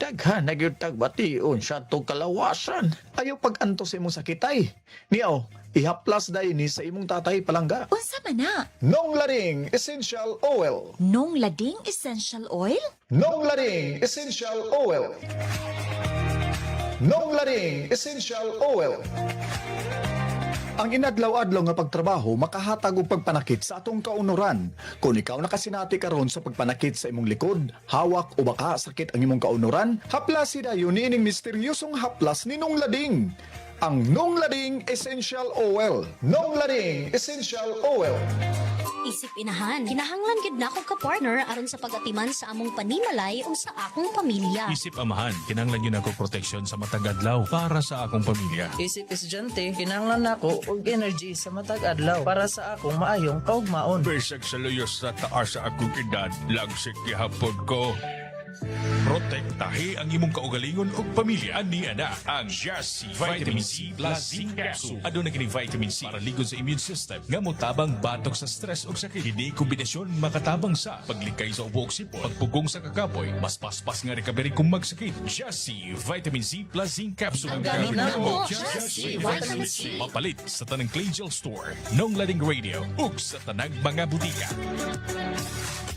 Daghan nagyod tagbation sa itong kalawasan. Ayaw pag-anto sa imong sakitay. Niyaw, ihaplas dahin ni sa imong tatay palangga. Unsa man na? Nung Lading Essential Oil. Nung Lading Essential Oil? Nung Lading Essential Oil. Nung Lading Essential Oil. Ang inadlaw-adlaw nga pagtrabaho makahatag og pagpanakit sa atong kaunoran. Kung ikaw nakasinati karon sa pagpanakit sa imong likod, hawak o baka sakit ang imong kaunoran, haplasi dayon niining misteryosong haplas ni Nung Lading. ang Nong Lading Essential Oil. Nong Lading Essential Oil. Isip inahan, kinahanglan gid nako ka partner aron sa pagatiman sa among panimalay o sa akong pamilya. Isip amahan, kinahanglan yun ako proteksyon sa matag adlaw para sa akong pamilya. Isip estudyante, kinahanglan nako og energy sa matag adlaw para sa akong maayong kaugmaon. Besag sa luyos sa taas sa akong edad, lagsik gihapon ko. Protektahi ang imong kaugalingon ug pamilya. Ani ana ang Jassy Vitamin C Plus Zinc Capsule. Aduna kini vitamin C para ligon sa immune system nga motabang batok sa stress ug sakit. Kini kombinasyon makatabang sa paglikay sa ubo ug sipon, pagpugong sa kakapoy, mas paspas nga recovery kung magsakit. Jassy Vitamin C Plus Zinc Capsule. Ang gamit na mo, Jassy Jassy Vitamin C. Mapalit sa tanang Clay Store, Nong Lading Radio ug sa tanang mga butika.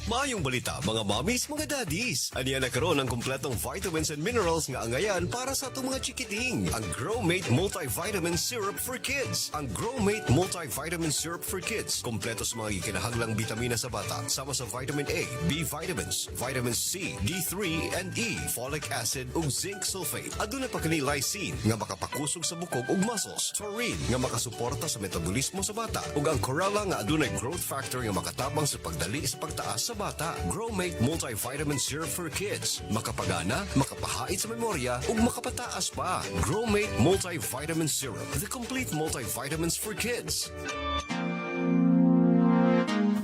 Maayong balita, mga mommies, mga daddies. Aniya na karon ang kumpletong vitamins and minerals nga angayan para sa itong mga chikiting. Ang Growmate Multivitamin Syrup for Kids. Ang Growmate Multivitamin Syrup for Kids. Kompleto sa mga ikinahanglang bitamina sa bata. Sama sa vitamin A, B vitamins, vitamin C, D3 and E, folic acid ug zinc sulfate. Aduna pa kini lysine nga makapakusog sa bukog ug muscles. Taurine nga makasuporta sa metabolismo sa bata. Ug ang chlorella nga adunay growth factor nga makatabang sa pagdali sa pagtaas sa bata. Growmate Multivitamin Syrup for Kids. Makapagana, makapahait sa memorya, ug makapataas pa. Growmate Multivitamin Syrup. The complete multivitamins for kids.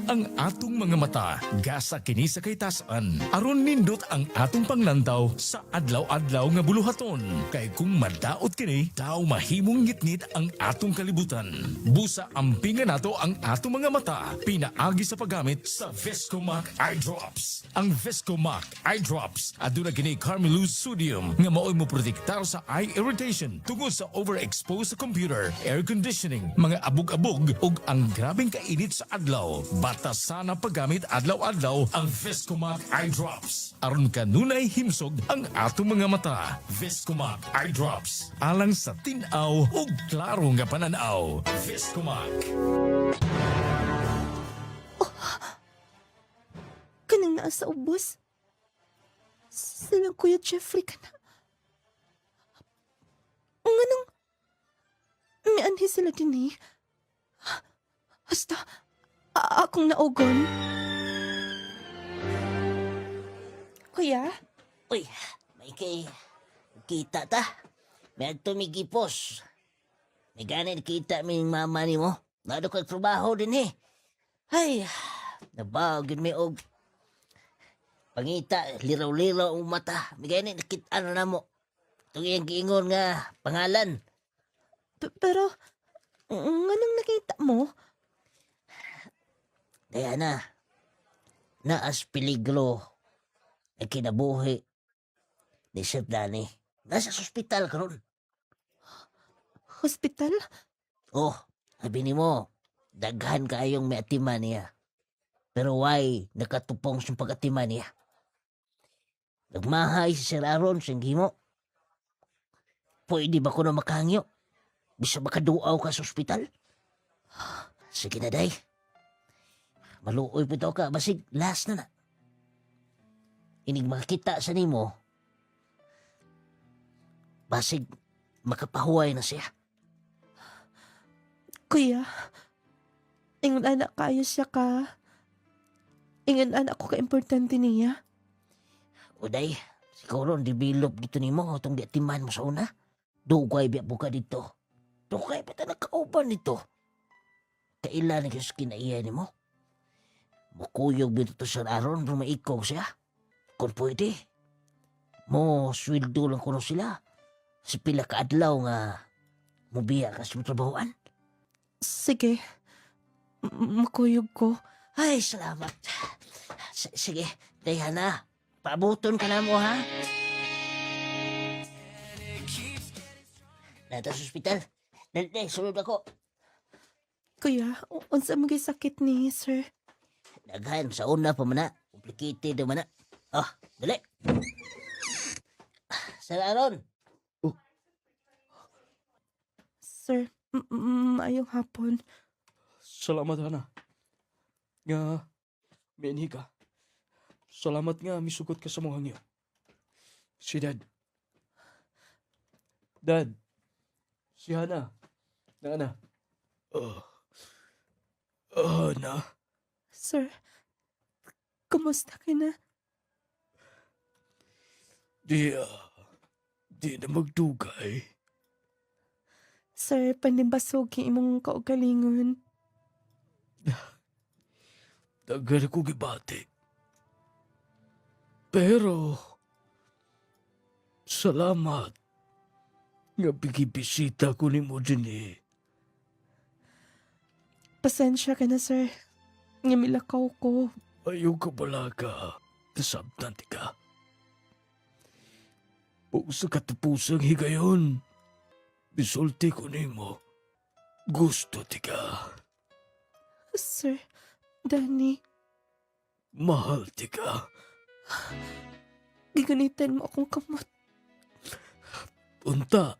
Ang atong mga mata, gasa kini sa kaytasan. Aron nindot ang atong panglantaw sa adlaw-adlaw nga buluhaton. Kay kung madaot kini, daw mahimong ngitngit ang atong kalibutan. Busa ampingan nato ang atong mga mata, pinaagi sa paggamit sa Vescomac Eye Drops. Ang Vescomac Eye Drops, aduna kini Carmelose Sodium nga maoy mo protektar sa eye irritation tungod sa overexposed sa computer, air conditioning, mga abog-abog ug ang grabeng kainit sa adlaw. Bata sana paggamit adlaw-adlaw ang Vescomac Eye Drops. Aron kanunay himsog ang atong mga mata. Vescomac Eye Drops. Alang sa tinaw ug klaro nga pananaw. Vescomac. Kanang naa sa ubos. Silang Kuya Jeffrey ka na. Ang anong... May anhi sila din eh. Hasta... akong naugon. Kuya? Uy, may kita ta. May tumigipos. May ganit kita may mama ni mo. Nado ko trabaho din eh. Ay, nabagin may og. Pangita, liraw-liraw ang mata. May ganit nakita na mo. Itong iyang giingon nga pangalan. Pero, anong nakita mo? Diana, naas peligro ang kinabuhi ni Sir Danny. Nasa ospital karon. Hospital? Oh, sabi ni mo, daghan kayong may atiman niya. Pero why nakatupong siyang pag-atiman niya? Nagmahay si Sir Aaron siyang himo. Pwede ba ko na makahangyo? Bisa makaduaw ka sa ospital? Sige na, day. Maluoy po ka, basig last na. Inig makakita sa nimo, basig makapahuway na siya. Kuya, ingon anak kayo siya ka. Ingon anak ko ka-importante niya. Uday, siguro develop dito nimo itong diatiman mo sa una. Dugay biya po ka dito. Dugay pa ta nagkauban dito. Kailan na kasi kinaiya nimo? Makuyog dito to sa Aaron, rumaikaw siya. Kung pwede, mo sweldo lang kuno sila. Si pila ka adlaw nga mubiya ka sa trabahoan. Sige, makuyog ko. Ay, salamat. Sige, Diana, paabuton ka na mo, ha? Nata sa ospital. Dali, sunod ako. Kuya, unsa magay sakit ni sir? Daghan sa una pa man na. Complicated naman na. Oh, dali. Sir Aaron. Sir, maayong hapon. Salamat, Hana. Nga, minhi ka. Salamat nga, misugot ka sa mga hangyo. Si Dad. Dad, Si Hana. Na. Hana. Sir, kumusta ka na? Di na magdugay. Sir, panibasugi imong kaugalingon. Tagal ko gibati. Pero, salamat nga bigibisita ko ni mo din eh. Pasensya ka na, sir. Nga milakaw ko. Ayaw ka bala ka. Nasabtan ti ka. Kung sa katapusang higayon, bisulti ko ni mo. Gusto ti ka. Sir, Danny, Mahal ti ka. gigunitan mo akong kamot. Unta,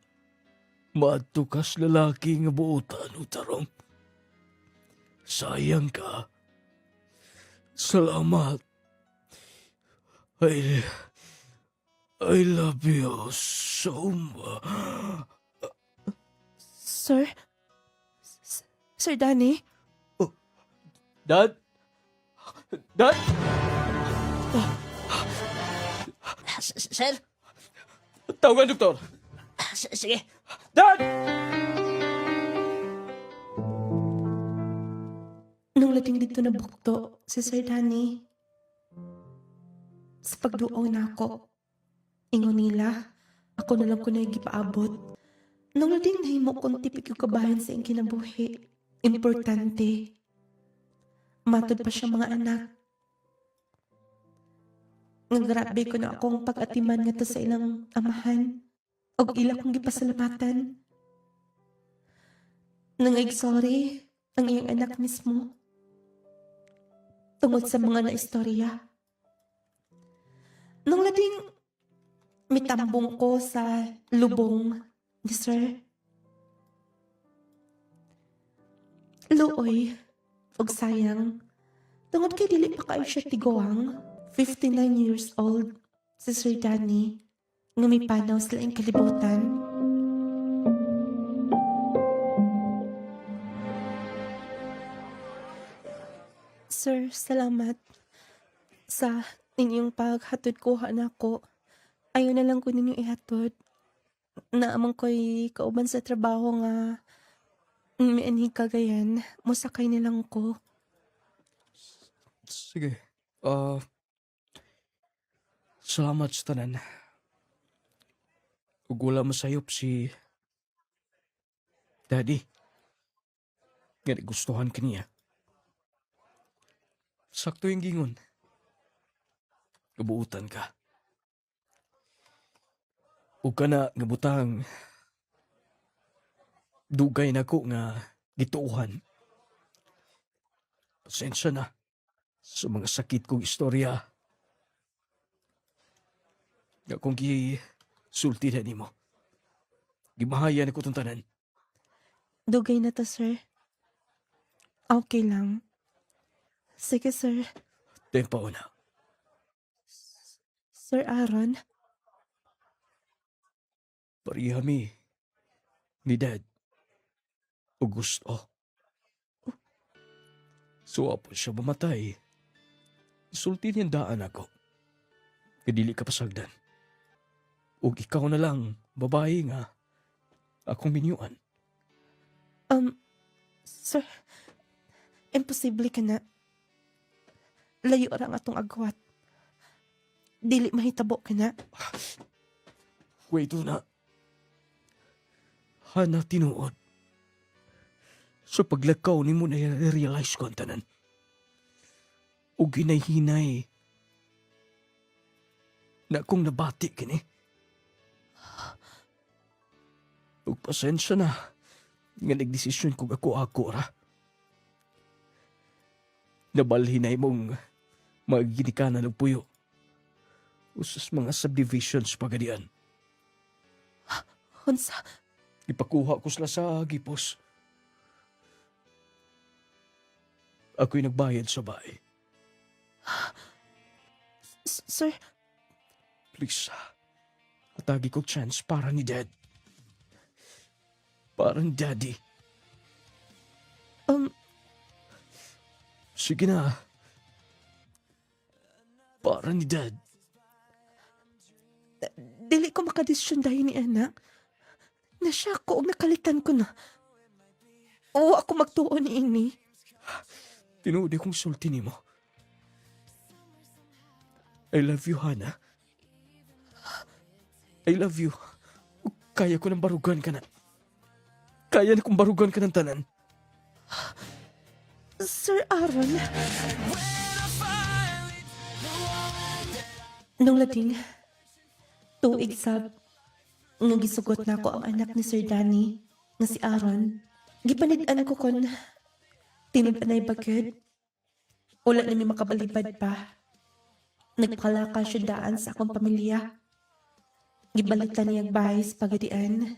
maadto kas lalaki nga buotan o tarong. Sayang ka. Salamat. I love you so much. Sir? Sir Danny? Dad? Dad? Sir? Tawagan, doktor. Sige. Dad! Nung lating dito na bukto si Sir Danny, sa pagduaw na ako, ingon nila, ako na lang ko na igipaabot. Nung lating nahimo kong tipik yung kabahan sa iyong kinabuhi, importante. Matod pa siya mga anak. Nga grabe ko na akong pag-atiman nga to sa ilang amahan, o ila kong gipasalamatan. Nangay sorry ang iyong anak mismo. Tungod sa mga naistorya. Nung lading mitambong ko sa lubong ni Sir. Luoy, og sayang, tungod kay dili pa kayo siya tiguang, 59 years old, si Sir Danny, nga may panaw sila ang kalibutan. Sir, salamat sa inyong paghatod kuha na ko. Ayaw na lang ko ninyo ihatod. Naamang ko'y kauban sa trabaho nga may anhig kagayan. Musakay nilang ko. Sige. Salamat sa tanan. Ug wala masayop si Daddy. Nga gustuhan ka niya. Sakto yung gingon. Gabuutan ka. Ug ka na ngabutang dugay na ko nga gituuhan. Pasensya na sa mga sakit kong istorya. Nga kung gisulti na ni mo. Gimahayan ako itong tanan. Dugay na to, sir. Okay lang. Sige, sir. Tempo na. Sir Aaron, Parihami ni Dad. O gusto. So apo siya mamatay. Isulti niyang daan ako. Kadili ka pasagdan. O ikaw na lang, babae nga. Akong binyuan. sir, imposible ka na. Layo ra nga atong agwat. Dili mahitabo ka na. Wait na. Hana tinuod. Sa paglakaw ni mo na-realize ko ang tanan. O ginay-hinay. Na akong nabati kini. Ug pasensya na. Nga nagdesisyon kong ako ra. Nabalhinay mong magiginikanan ng puyo. Usas mga subdivisions pagadian. Hunsa? Ipakuha ko sila sa gipos. Ako'y nagbayad sa bahay. Sir? Please, atagi ko chance para ni Dad. Parang daddy. Sige na. Parang ni dad. Dili ko makadesisyon dahil ni anak. Nasya ko og nakalitan ko na. Oo, ako magtuon ni ini. Tinuod kong sulti nimo. I love you, Hana. I love you. Kaya ko nang barugan ka na. Kaya na kong barugan ka ng tanan. Sir Aaron. Nung lading, tuig sab, nga gisugot na ko ang anak ni Sir Danny, nga si Aaron. Gipanid-an ko kon, tinud-anay bagad. Wala na may makabalibad pa. Nagpalaka siya daan sa akong pamilya. Gibalitan niyang bahay sa pagadian.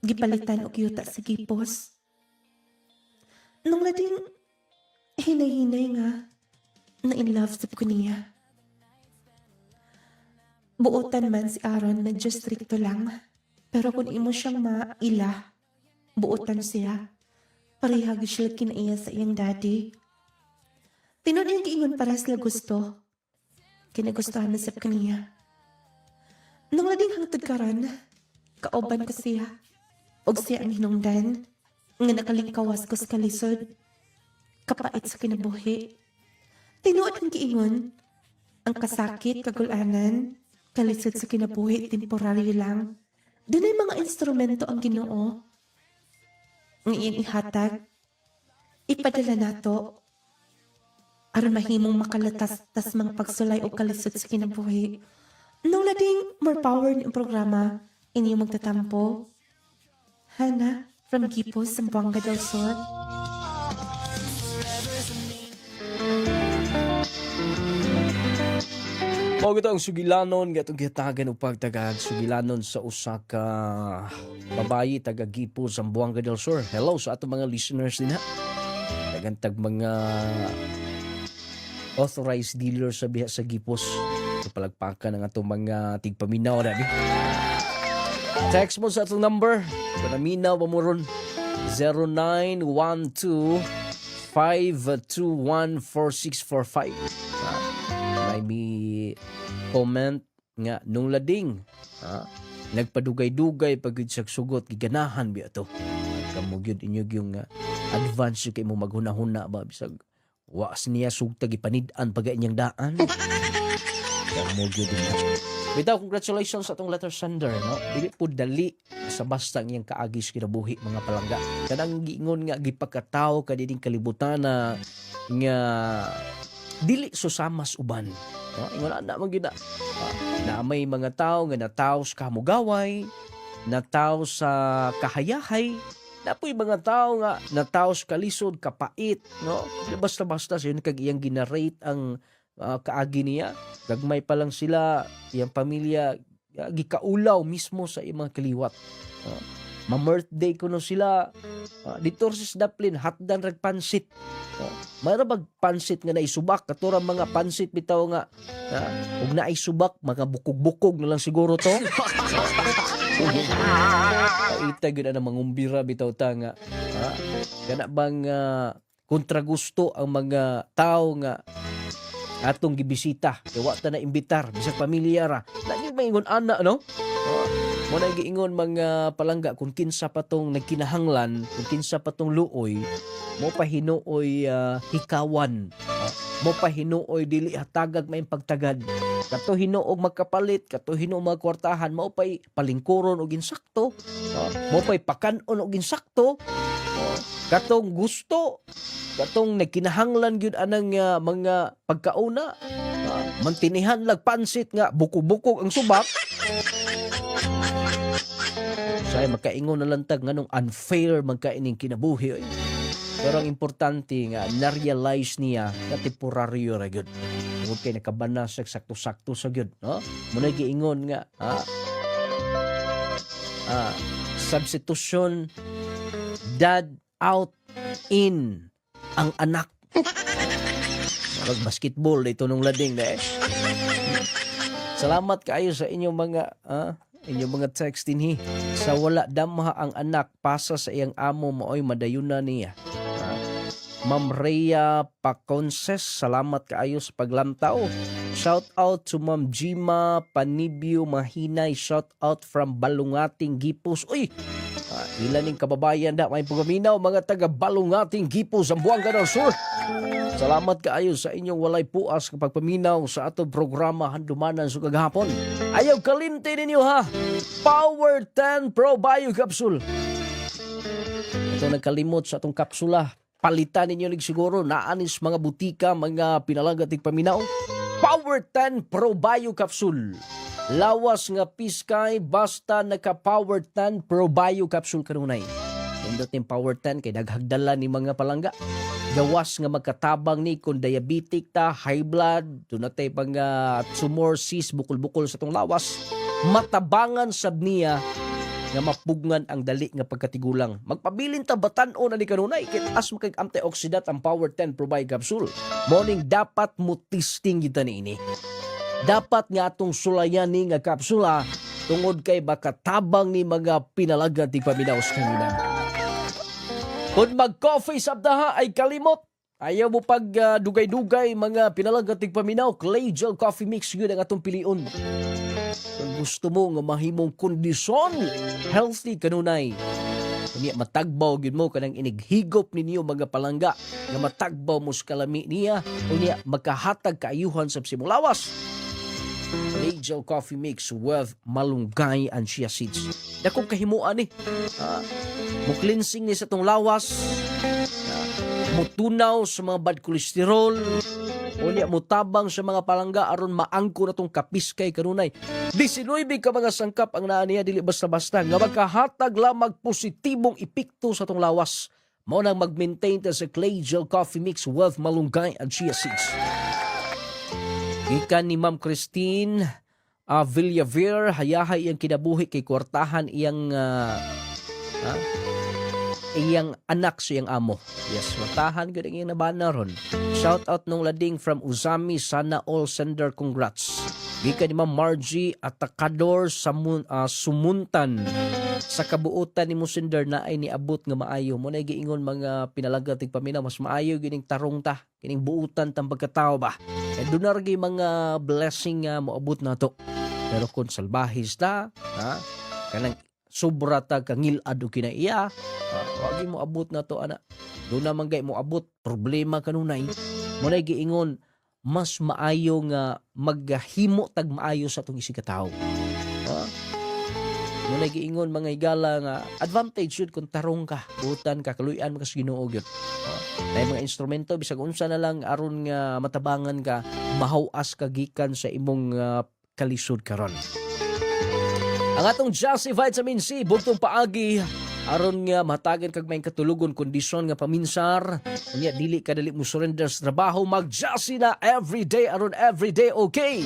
Gipalitan og yuta sa gipos. Nung lading, hinay-hinay nga, na in love sa ko niya. Buotan man si Aaron na just stricto lang. Pero kung imo siyang maila, buotan siya. Parihag siya kinaiya sa iyang daddy. Tinod yung giingon para sila gusto. Kinagustuhan na sa kaniya. Nung lading hangtod karon, kaoban ko siya. Og siya ang hinungdan, nga nakalingkawas ko sa kalisod. Kapait sa kinabuhi. Tinuod ang giingon, ang kasakit, kagulanan, kalisod sa kinabuhi, temporaryo lang. Doon ay mga instrumento ang Ginoo. Ngayon ihatag, ipadala nato, aron mahimong makalatas-tas mga pagsulay o kalisod sa kinabuhi. Nung lading more power ng programa, inyong magtatampo. Hana, from Gipos, Zamboanga del Sur. Mao gito ang sugilanon gatong gihatagan og pagtagad sugilanon sa usa ka babayi taga Gipos, Zamboanga del Sur. Hello sa ato mga listeners din ha. Dagantag mga authorized dealers sa biya sa Gipos. Palagpakan ng ato mga tigpaminaw na di. Text mo sa atong number. Panaminaw pa mo ron. 0912-521-4645. May comment nga nung lading. Nagpadugay-dugay pagod sa sugot. Giganahan biya to. Kamugyod inyog yung advance yung kayo mo maghuna-huna ba. Bisag waas niya sugtag ipanid-an pag inyang daan. Kamugyod inyog. Bitaw, congratulations sa atong letter sender, no? Dili po dali sa basta ngayang kaagis kinabuhi mga palangga. Kanang giingon nga gipagkatao kadiding kalibutan na nga dili susamas uban. No? Ingon na man gina. Na may mga tao nga nataw sa kamugaway, nataw sa kahayahay, na po'y mga tao nga nataw sa kalisod, kapait, no? Basta-basta siya kag iyang ginarate ang kaagi niya. Gagmay pa lang sila, iyang pamilya, gikaulaw mismo sa iyang mga kaliwat. Ma-birthday ko no sila. Dito sa Daplin, hatdan ragpansit. Mayroon pansit nga naisubak. Katura mga pansit bitaw nga. Huwag na isubak, mga bukog-bukog na lang siguro to. Ita gina na mangumbira bitaw ta nga. Kana bang kontragusto ang mga tao nga atong gibisita kay wa ta na imbitar bisag pamilya ra lagi maingon ana no mo na giingon mga palangga kung kinsa pa tong nagkinahanglan kung kinsa pa tong luoy mo pa hinuoy hikawan mo pa hinuoy dili hatagag may pagtagad kato hinuog magkapalit kato hinuog magkwartahan mo pay palingkuron og insakto mo pay pakanon og insakto katong gusto katong nagkinahanglan gyud anang mga pagkauna mantinihan lag pansit nga buko-buko ang subak say makaingon na lantag nganong unfair magkaining kinabuhi pero ang importante nga na-realize niya na temporaryo ra gyud ug kay nakabana sa sakto-sakto sa gyud no mo na giingon nga substitution dad out in ang anak. Basketball ito nung lading na Salamat kayo sa inyong mga Inyong mga text dinhi. Sa wala damha ang anak, pasa sa iyang amo maoy madayuna niya. Ma'am Rhea Paconces, salamat kaayo sa paglantaw. Shout out to Ma'am Jima Panibio Mahinay. Shout out from Balungating Gipos. Uy! Ilan ning kababayan da may pugaminaw mga taga Balungating Gipos, Zamboanga del Sur. Salamat kaayo sa inyong walay puas kapag paminaw sa atong programa handumanan sa kagahapon. Ayaw kalimti ninyo ha. Power 10 Pro Bio Capsule. Ito nagkalimot sa atong kapsula. Palitan ninyo lig siguro naanis mga butika, mga pinalagating paminaw. Power 10 Pro Bio Capsule. Lawas nga piskay basta naka Power 10 Pro Bio Capsule kanunay. Indot ning Power 10 kay daghagdala ni mga palangga. Gawas nga magkatabang ni kung diabetic ta, high blood, dunatay pang tumor, cyst, bukol-bukol sa tong lawas. Matabangan sab niya nga mapugngan ang dali nga pagkatigulang. Magpabilin ta batan-o na ni kanunay kit as makag antioxidant ang Power 10 Pro Bio Capsule. Morning dapat mo testing kita niini. Dapat nga atong sulayan ni nga kapsula tungod kay baka tabang ni mga pinalagad ti paminaw sa kanila. Kung mag-coffee sabdaha ay kalimot. Ayaw mo pag dugay-dugay mga pinalagad ti paminaw, Clay Gel Coffee Mix yun ang atong piliun. Kung gusto mo nga mahimong kondisyon, healthy kanunay. Kunya matagbaw gyud mo kanang inighigop ninyo mga palangga nga matagbaw mo sa kalami niya, kunya makahatag kaayuhan sa simong lawas. Clay Coffee Mix with malunggay and chia seeds. Dakong kahimuan ni. Mo cleansing ni sa tong lawas. Mutunaw sa mga bad cholesterol. Unya mutabang sa mga palangga aron maangko na tong kapiskay kanunay. 19 ka mga sangkap ang naa niya dili basta-basta nga makahatag lamang positibong epekto sa tong lawas. Mao nang mag-maintain ta sa Clay Gel Coffee Mix with malunggay and chia seeds. Gikan ni Ma'am Christine Villaver, hayahay iyang kinabuhi kay kwartahan iyang iyang anak sa iyang amo. Yes, matahan ko iyang nabana ron. Shout out nung lading from Uzami, sana all sender congrats. Gikan ni Ma'am Margie Atakador Sumuntan. Sa kabuutan ni Musinder na ay niabot nga maayo. Mo na giingon mga pinalagating paminaw, mas maayo gining tarong ta, kining buutan tang pagkatao ba. E doon na rin mga blessing nga moabot na to. Pero kung salbahis ta, kanang sobra ta kangil ado kinaiya, wag mo abot na to ana. Doon naman gay mo abot problema kanunay. Mo na giingon mas maayo nga maghimo tag maayo sa atong isikataw. Mo na giingon mga higala nga advantage yun kung tarong ka, butan ka, kaluyan mo kas Ginoo gyud. Dahil mga instrumento bisag unsa na lang aron nga matabangan ka, mahawas ka gikan sa imong kalisod karon. Ang atong Jassy Vitamin C bugtong paagi aron nga matagan kag may katulugon kondisyon nga paminsar. Unya dili ka dali mo surrender sa trabaho, mag Jassy na everyday aron everyday okay.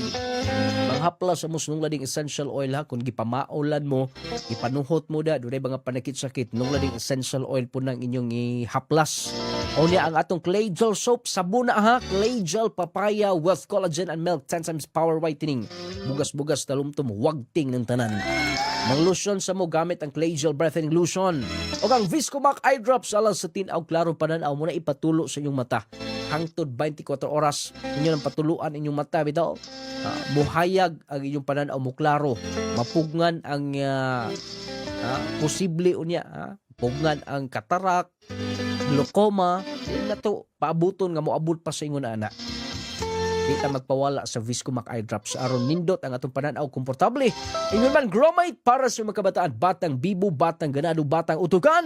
Manghapla sa musnong lading essential oil ha, kung gipamaulan mo, ipanuhot mo da dunay mga panakit-sakit, nung lading essential oil po nang inyong ihaplas. Unya ang atong Clay Gel soap, sabuna ha, Clay Gel papaya with collagen and milk, 10 times power whitening. Bugas-bugas talumtom, wagting ng tanan. Mang lotion sa mo gamit ang Clay Gel Breathing Lotion. O ang Viscomac Eye Drops alang sa tinaw klaro pananaw mo na ipatulo sa inyong mata. Hangtod 24 oras inyo nang patuluan inyong mata bitaw. Muhayag ang inyong pananaw mo klaro. Mapugngan ang posible unya, pugngan ang katarak, glaucoma, na to paabuton nga moabot pa sa ingon ana. Kita magpawala sa Viscomac Eye Drops aron nindot ang atong pananaw komportable. Ingon man Gromate para sa mga kabataan, batang bibo, batang ganado, batang utukan.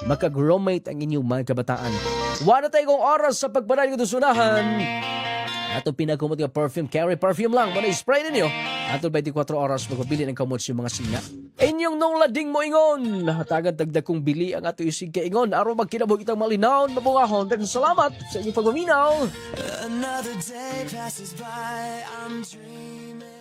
Maka-Gromate ang inyong mga kabataan. Wala tayo kong oras sa pagbanay ng tusunahan. Atong pinakumot nga perfume, carry perfume lang. Muna spray ninyo. Atong 24 oras magpabili ng kamot sa mga singa. Inyong nung lading mo ingon. Hatagan tagdag kong bili ang ato isig ka ingon. Aron magkinabog itang malinaw, mabungahon. Dan salamat sa inyong pagmaminaw. Another day passes by, I'm dreaming.